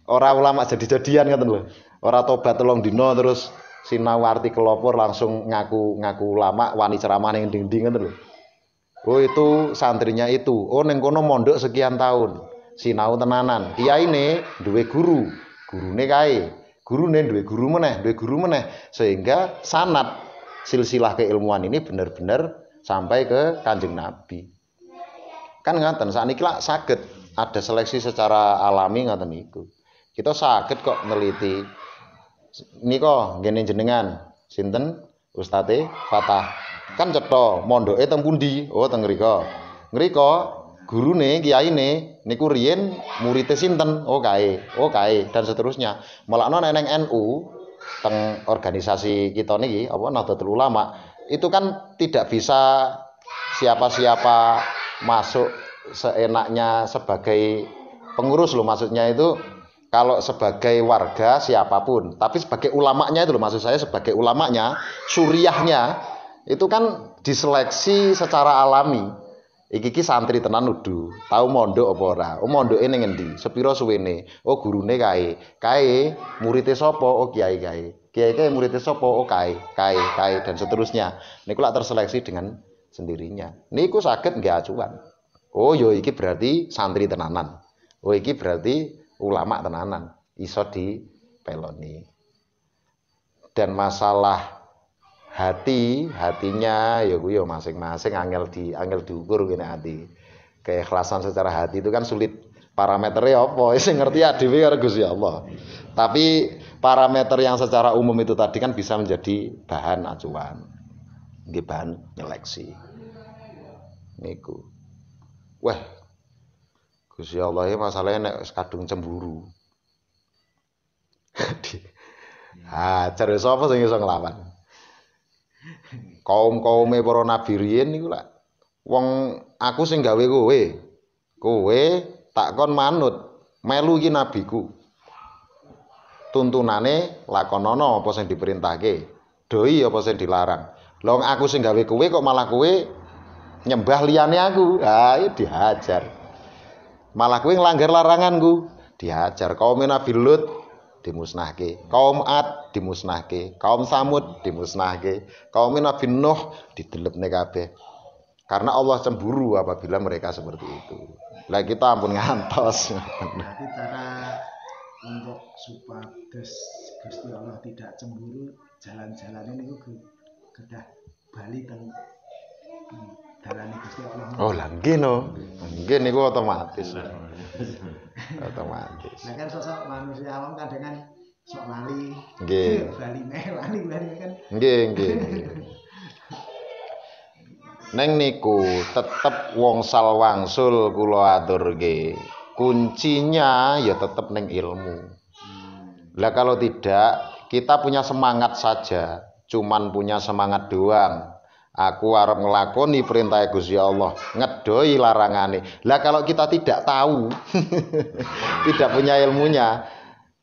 Speaker 1: Ora ulama jadi-jadian ngoten lho. Ora tobat 3 dina terus sinau artikel lapor langsung ngaku ulama wani ceramah ning ndi-ndi ngoten lho. Oh itu santrinya itu. Oh ning kono mondok sekian tahun. Sinau tenanan. Kiyaine duwe guru. Gurune kae, gurune duwe guru meneh, sehingga sanad silsilah keilmuan ini benar-benar sampai ke Kanjeng Nabi. Kan ngaten sakniki lak saged ada seleksi secara alami ngaten niku. Kita saged kok neliti. Nika ngene jenengan sinten Ustaze Fatah. Kan cetha mondoke teng pundi? Oh teng mriko. Mriko gurune kiyaine niku riyen murid sinten? Oh kae dan seterusnya. Melakno neng NU teng organisasi kita niki apa Nahdlatul Ulama itu kan tidak bisa siapa-siapa masuk seenaknya sebagai pengurus loh, maksudnya itu kalau sebagai warga siapapun, tapi sebagai ulamanya itu loh, maksud saya sebagai ulamanya, suriahnya Itu kan diseleksi secara alami. Iki santri tenan udu, tahu mondok apa ora? Oh mondoke ning endi? Sepiro suwene? Oh gurune kae. Kae muridé sapa? Oh kiai kae. Kiai kae muridé sapa? Oh kae dan seterusnya. Niku lak terseleksi dengan sendirinya. Niku saged nggih acuan. Oh yo iki berarti santri tenanan. Oh iki berarti ulama tenanan. Iso dipeloni. Dan masalah hatinya ya kuwi ya masing-masing angel diukur kene hati. Keikhlasan secara hati itu kan sulit. Parameternya apa? Sing ngerti dhewe karo Gusti Allah. Tapi parameter yang secara umum itu tadi kan bisa menjadi bahan acuan. Nggih bahan nyeleksi. Niku. Wah. Gusti Allah ya masalahnya nek kadung cemburu. Cari sapa sing iso nglawan? Kaum-kaume para nabi riyin niku lak wong aku sing gawe kowe. Kowe tak kon manut, melu iki nabiku. Tuntunane lakonono apa sing diperintahke, doi apa sing dilarang. Lah wong aku sing gawe kowe kok malah kowe nyembah liyane aku. Ya dihajar. Malah kowe nglanggar laranganku, dihajar. Kaum Nabi Lut dimusnahke, kaum Ad dimusnahke, kaum Samud dimusnahke, kaum Nabi Nuh didelepne kabeh. Karena Allah cemburu apabila mereka seperti itu. Lah kita ampun ngantos.
Speaker 2: Berarti cara untuk supados Gusti Allah tidak cemburu, jalan-jalan ini kedah bali teng dalane Gusti Allah.
Speaker 1: Oh lah nggih no. Nggih niku otomatis. Otomatis.
Speaker 2: Nah kan sosok manusia awam kadang kan sok lali.
Speaker 1: Nggih.
Speaker 2: Lali kan.
Speaker 1: Nggih. Neng niku tetep wong salwangsul kula aturke. Kuncinya ya tetep neng ilmu. Lah kalau tidak, kita punya semangat saja, cuman punya semangat doang. Aku arep nglakoni perintah Gusti Allah, ngedoi larangane. Lah kalau kita tidak tahu, tidak punya ilmunya,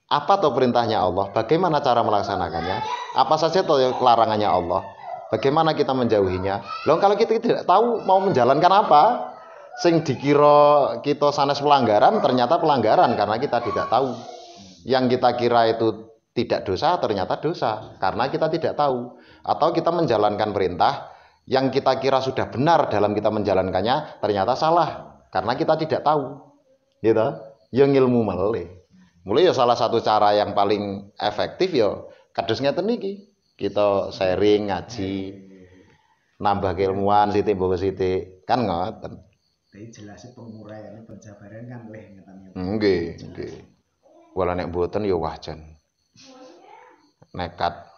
Speaker 1: apa toh perintahnya Allah? Bagaimana cara melaksanakannya? Apa saja toh larangannya Allah? Bagaimana kita menjauhinya? Loh kalau kita tidak tahu mau menjalankan apa? Sing dikira kita sanes pelanggaran, ternyata pelanggaran karena kita tidak tahu. Yang kita kira itu tidak dosa, ternyata dosa karena kita tidak tahu. Atau kita menjalankan perintah yang kita kira sudah benar dalam kita menjalankannya, ternyata salah karena kita tidak tahu. Gitu? Yang ilmu meleleh. Mulai ya salah satu cara yang paling efektif ya kados ngeten niki. Kita sharing ngaji, nambah keilmuan sithik kan ngoten.
Speaker 2: Tapi jelas penguraian penjabaran kan leh ngeten.
Speaker 1: Nggih. Wala nek mboten ya wajan.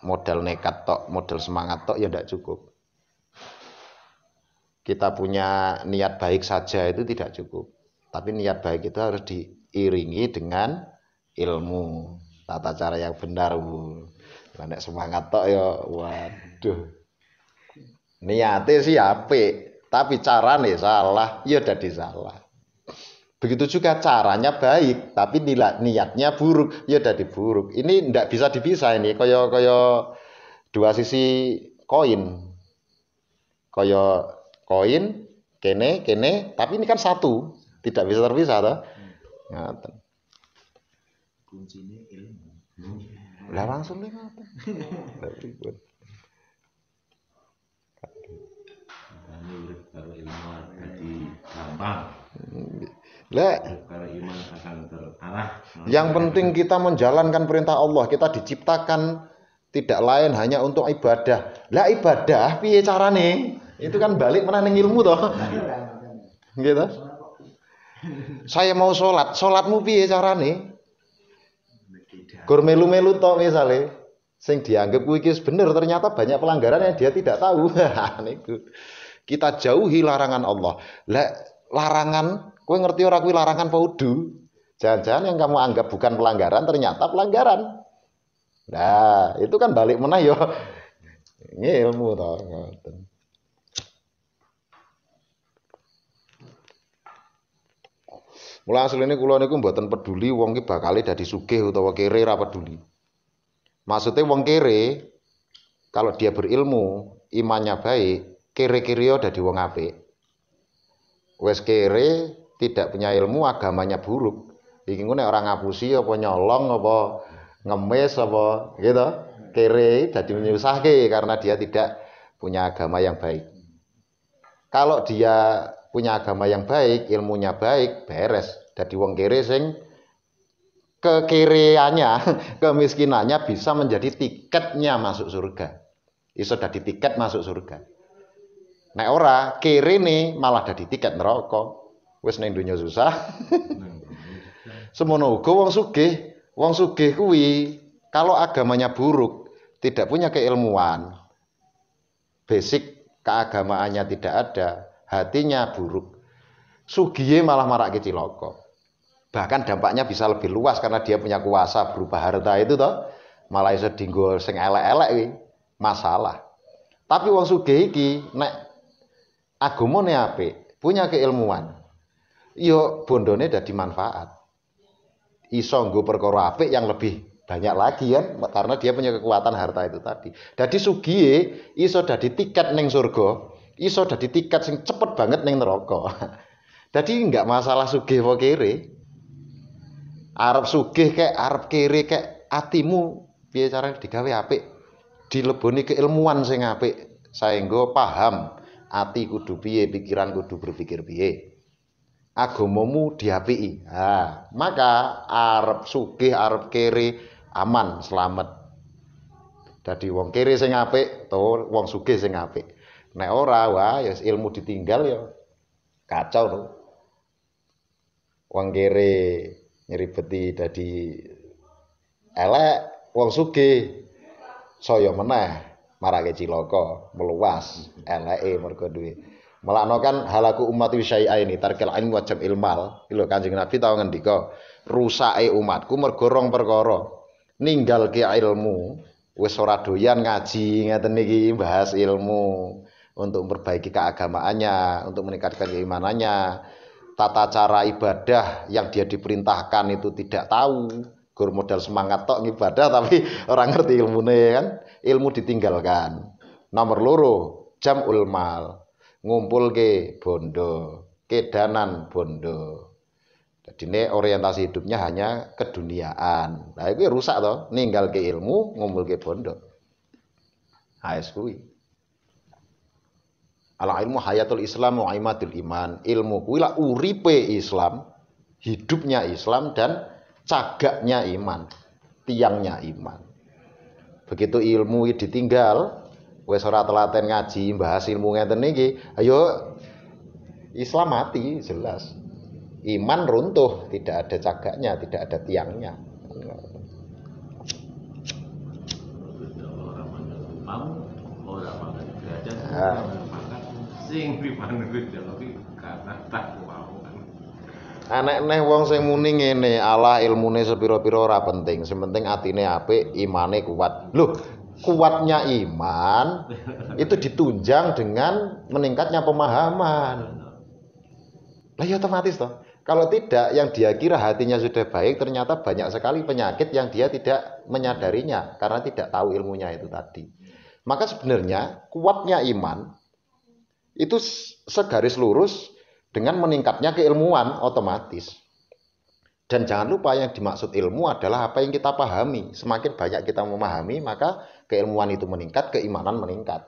Speaker 1: Modal nekat tok, modal semangat tok ya ndak cukup. Kita punya niat baik saja itu tidak cukup. Tapi niat baik itu harus diiringi dengan ilmu, tata cara yang benar, Bu. Nek semangat tok ya waduh. Niate sih apik, tapi carane salah, ya dadi salah. Begitu juga caranya baik, tapi niatnya buruk, ya dadi buruk. Ini ndak bisa dipisah ini, kaya dua sisi koin. Kaya koin kene, tapi ini kan satu, tidak bisa terpisah toh. Ngoten.
Speaker 2: Kuncinya ilmu.
Speaker 1: Lah langsung nih ngoten. Lah ribut.
Speaker 3: Ini urip karo ilmu jadi gampang.
Speaker 1: Lah
Speaker 3: Karo iman akan terarah.
Speaker 1: yang penting kita menjalankan perintah Allah. Kita diciptakan tidak lain hanya untuk ibadah. Lah ibadah piye carane? Itu kan balik meneh ning ilmu toh. Gitu. Saya mau salatmu piye carane? Gur melu-melu tok misale sing dianggap kuwi iki bener ternyata banyak pelanggaran yang dia tidak tahu. Niku. Kita jauhi larangan Allah. Lah larangan, kowe ngerti ora kuwi larangan paudu? Jangan-jangan yang kamu anggap bukan pelanggaran ternyata pelanggaran. Nah, itu kan balik meneh ya ilmu to ngoten. Mula asline kula niku mboten peduli wong ki bakale dadi sugih utawa kere, ora peduli. Maksudnya wong kere kalau dia berilmu imannya baik, kere-kere dadi wong apik. Wis kere, tidak punya ilmu, agamanya buruk. Iki ngene ora ngapusi apa nyolong apa ngemis apa gitu. Kere dadi menyusahke karena dia tidak punya agama yang baik. Kalau dia punya agama yang baik, ilmunya baik, beres. Dadi wong kere sing kekereannya, kemiskinannya bisa menjadi tiketnya masuk surga. Iso dadi tiket masuk surga. Nek ora kere nih malah dadi tiket neraka. Wis ning donya susah. Semono uga wong sugih. Wong sugih kuwi kalau agamanya buruk, tidak punya keilmuan, basic keagamaannya tidak ada, hatinya buruk. Sugihe malah marake cilaka. Bahkan dampaknya bisa lebih luas karena dia punya kuasa berupa harta itu toh. Malah iso dienggo sing elek-elek iki, masalah. Tapi wong sugih iki nek agamane apik, punya keilmuan, yo bondone dadi manfaat. Iso nggo perkara apik yang lebih banyak lagi kan karena dia punya kekuatan harta itu tadi. Dadi sugihe iso dadi tiket ning surga, iso dadi tiket sing cepet banget ning neraka. Dadi enggak masalah sugih apa kere. Arep sugih kek, arep kere kek, atimu piye carane digawe apik. Dileboni keilmuan sing apik, saengga paham ati kudu piye, pikiran kudu berpikir piye. Agamamu diapiki. Maka arep sugih, arep kere aman, selamat. Dadi wong kere sing apik, to wong sugih sing apik. Nek ora wah ya ilmu ditinggal ya kacau to. Wong kere nyribeti dadi elek, wong sugih saya meneh marake cilaka, meluas eleke mergo duwe. Melakno kan halaku ummati syai'a ini tarkil ilmu wajib ilmal. Lho Kanjeng Nabi tau ngendika, rusake umatku mergo rong perkara. Ninggalke ilmu, wis ora doyan ngaji ngeten iki bahas ilmu untuk memperbaiki keagamaannya, untuk meningkatkan keimanannya. Tata cara ibadah yang dia diperintahkan itu tidak tahu. Gur modal semangat tok ibadah tapi orang ngerti ilmune kan. Ilmu ditinggalkan. Nomor loro, jam'ul mal. Ngumpulke bondo, kedanan bondo. Jadi orientasi hidupnya hanya keduniaan. Nah itu rusak toh, ninggalke ilmu, ngumpulke bondo. AS kuwi. Al ilmu hayatul Islam wa imatul iman. Ilmu kuwi lah uripe Islam, hidupnya Islam dan cagaknya iman, tiangnya iman. Begitu ilmu ditinggal, wis ora telaten ngaji bahas ilmu ngeten iki, ayo Islam mati jelas. Iman runtuh, tidak ada cagaknya, tidak ada tiangnya.
Speaker 3: Sing dimanut tapi karena takwa.
Speaker 1: Anek-enek wong sing muni ngene, Allah ilmune sepira-pira ora penting, sing penting atine apik, imane kuat. Loh, kuatnya iman itu ditunjang dengan meningkatnya pemahaman. Lah ya otomatis toh. Kalau tidak, yang dia kira hatinya sudah baik, ternyata banyak sekali penyakit yang dia tidak menyadarinya karena tidak tahu ilmunya itu tadi. Maka sebenarnya kuatnya iman itu segaris lurus dengan meningkatnya keilmuan otomatis. Dan jangan lupa yang dimaksud ilmu adalah apa yang kita pahami. Semakin banyak kita memahami, maka keilmuan itu meningkat, keimanan meningkat.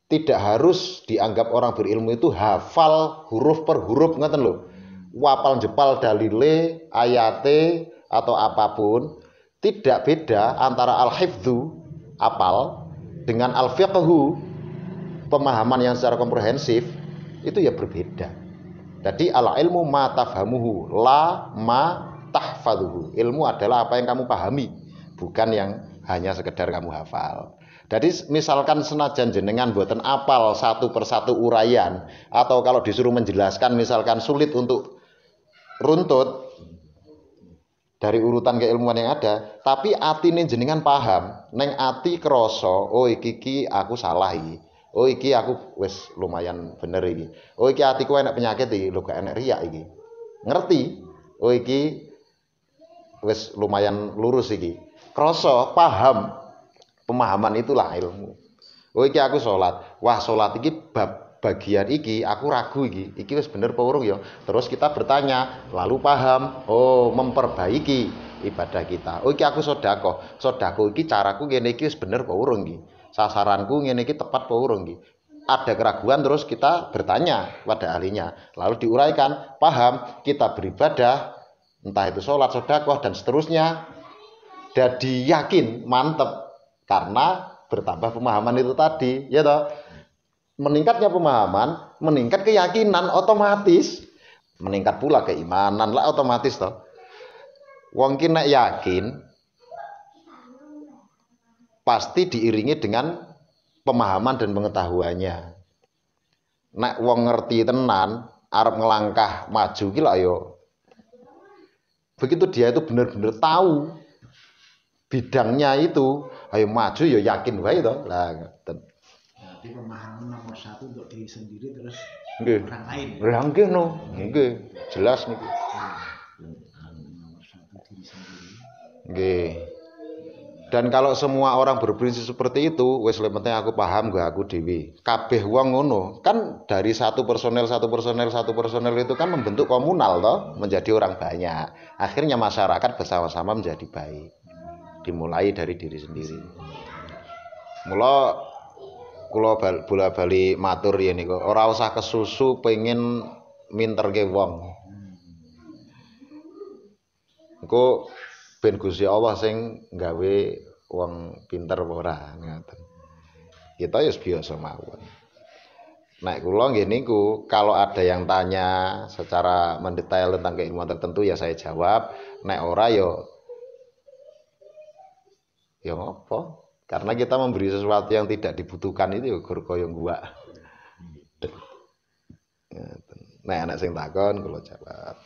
Speaker 1: Tidak harus dianggap orang berilmu itu hafal huruf per huruf, ngeten lho. Wapal jepal dalile, ayate atau apapun. Tidak beda antara al-hifdzu, apal, dengan al-fiqhu, pemahaman yang secara komprehensif, itu ya berbeda. Jadi al-ilmu ma tafhamuhu, la ma tahfadhuhu. Ilmu adalah apa yang kamu pahami, bukan yang hanya sekedar kamu hafal. Jadi misalkan senajan jenengan buatan apal satu persatu uraian, atau kalau disuruh menjelaskan misalkan sulit untuk runtut dari urutan keilmuan yang ada, tapi atine jenengan paham, neng ati kroso, oh iki aku salah iki. Oh iki aku wis lumayan bener iki. Oh iki atiku enak penyakit iki, lho gak enak riak iki. Ngerti? Oh iki wis lumayan lurus iki. Krasa, paham. Pemahaman itulah ilmu. Oh iki aku salat. Wah, salat iki bagian iki aku ragu iki wis bener apa urung ya. Terus kita bertanya, lalu paham, oh memperbaiki ibadah kita. Oh iki aku sedekah. Sedekah iki caraku ngene iki wis bener apa urung iki. Sasaranku ngene iki tepat apa urung iki. Ada keraguan terus kita bertanya pada ahlinya. Lalu diuraikan, paham, kita beribadah entah itu sholat, sedekah dan seterusnya. Jadi yakin, mantep karena bertambah pemahaman itu tadi, ya toh. Meningkatnya pemahaman, meningkat keyakinan otomatis, meningkat pula keimanan lah otomatis toh. Wong ki nek yakin pasti diiringi dengan pemahaman dan pengetahuannya. Nek wong ngerti tenan, arep ngelangkah maju ki lak yo. Begitu dia itu benar-benar tahu bidangnya itu, ayo maju ya yakin wae to. Lah ngoten.
Speaker 2: Berarti pemahaman nomor satu untuk diri sendiri terus
Speaker 1: Nggih.
Speaker 2: orang lain.
Speaker 1: Lah nggih no. Nggih. Jelas niku.
Speaker 2: Nomor satu diri sendiri.
Speaker 1: Nggih. Dan kalau semua orang berprinsip seperti itu, wis penting aku paham gak aku dewi. Kabeh wong ngono, kan dari satu personel itu kan membentuk komunal toh, menjadi orang banyak. Akhirnya masyarakat bersama-sama menjadi baik. Dimulai dari diri sendiri. Mula kula bola-bali matur yen niku, ora usah kesusu pengen minterke wong. Engko ben Gusti Allah sing gawe wong pinter apa ora ngoten. Kita ya biasa mawon. Nek kula nggih niku kalau ada yang tanya secara mendetail tentang keilmuan tertentu ya saya jawab, nek ora ya apa? Karena kita memberi sesuatu yang tidak dibutuhkan itu ya gur kaya gua. Nek anak sing takon kula jawab.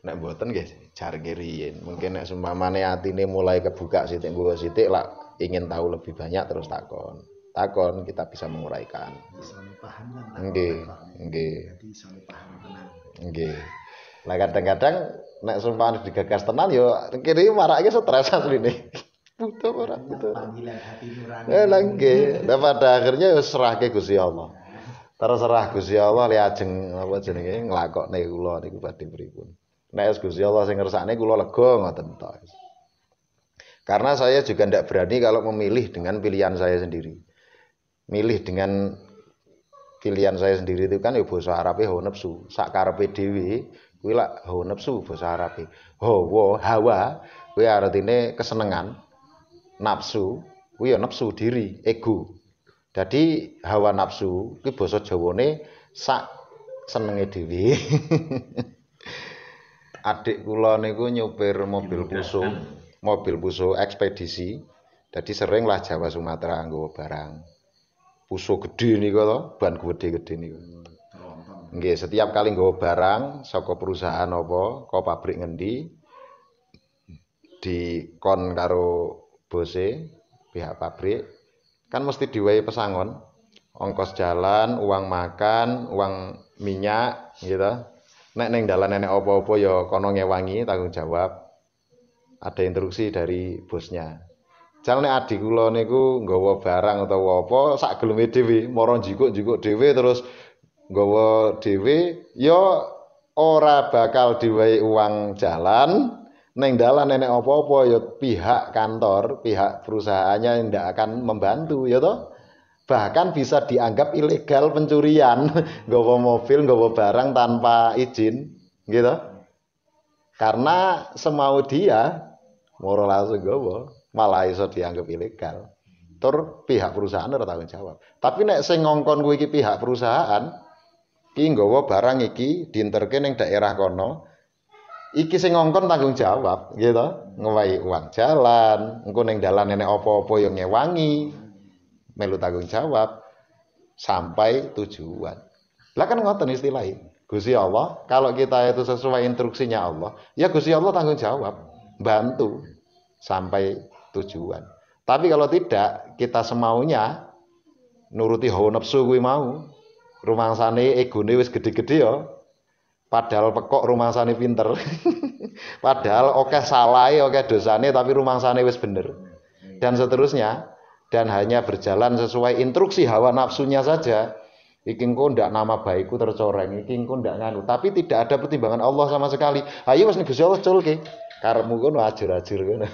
Speaker 1: Nek mboten nggih jarke riyin. Mungkin nek seumpamane atine mulai kebuka sithik nggo sithik lak ingin tahu lebih banyak terus takon. Takon kita bisa menguraikan.
Speaker 2: Bisa paham kan?
Speaker 1: Nggih, nggih.
Speaker 2: Jadi bisa paham tenang.
Speaker 1: Nggih. Lah kadang-kadang nek seumpamane digagas tenan yo kene marake stres asline. Butuh ora butuh.
Speaker 2: Panggilan hati nurani.
Speaker 1: Lah nggih. Lah pada akhirnya yo serahke Gusti Allah. Terserah Gusti Allah li ajeng apa jenenge nglakokne kula niku badhe pripun. Nek Gusti Allah sing ngersakne kula lega ngoten tok. Karena saya juga tidak berani kalau memilih dengan pilihan saya sendiri. Milih dengan pilihan saya sendiri itu kan ya basa Arabe hawa nafsu. Sak karepe dhewe kuwi lak hawa nafsu basa Arabe. Hawa kuwi artine kesenengan. Nafsu kuwi ya nafsu diri, ego. Jadi hawa nafsu kuwi basa Jawane sak senenge dhewe. Adik kula niku nyupir mobil puso ekspedisi. Jadi sering lah Jawa Sumatera nggawa barang. Puso gede niku to, ban gede-gede niku. Nggih, setiap kali nggawa barang saka perusahaan apa, ka pabrik ngendi dikon karo bose pihak pabrik kan mesti diwehi pesangon. Ongkos jalan, uang makan, uang minyak gitu. Nek ning dalan enek apa-apa ya kono ngewangi tanggung jawab. Ada instruksi dari bosnya. Jangan nek adik kula niku nggawa barang utawa apa sak geleme dhewe, mara njikuk-njikuk dhewe terus nggawa dhewe ya ora bakal diwehi uang jalan. Ning dalan enek apa-apa ya pihak kantor, pihak perusahaannya yang ndak akan membantu ya toh. Bahkan bisa dianggap ilegal pencurian, nggawa mobil, nggawa barang tanpa izin, gitu. Karena semau dia, moro langsung nggawa, malah iso dianggap ilegal. Tur pihak perusahaan ora tanggung jawab. Tapi nek sing ngongkon kuwi iki pihak perusahaan, iki nggawa barang iki diinterke ning daerah kono, iki sing ngongkon tanggung jawab, gitu. Ngewahi uang jalan, engko ning dalan enek apa-apa yang ngewangi. Melu tanggung jawab sampai tujuan. Lah kan ngoten istilahnya. Gusti Allah, kalau kita itu sesuai instruksinya Allah, ya Gusti Allah tanggung jawab, bantu sampai tujuan. Tapi kalau tidak, kita semaunya nuruti hawa nafsu kuwi mau. Rumangsane egone wis gede-gede ya. Padahal pekok rumangsane pinter. Padahal oke salahe, oke dosane tapi rumangsane wis bener. Dan seterusnya. dan hanya berjalan sesuai instruksi hawa nafsunya saja, iki engko ndak nama baikku tercoreng, iki engko ndak nganu, tapi tidak ada pertimbangan Allah sama sekali. Ayo wis Gusti Allah culke, karepmu kono ajur-ajur ngono.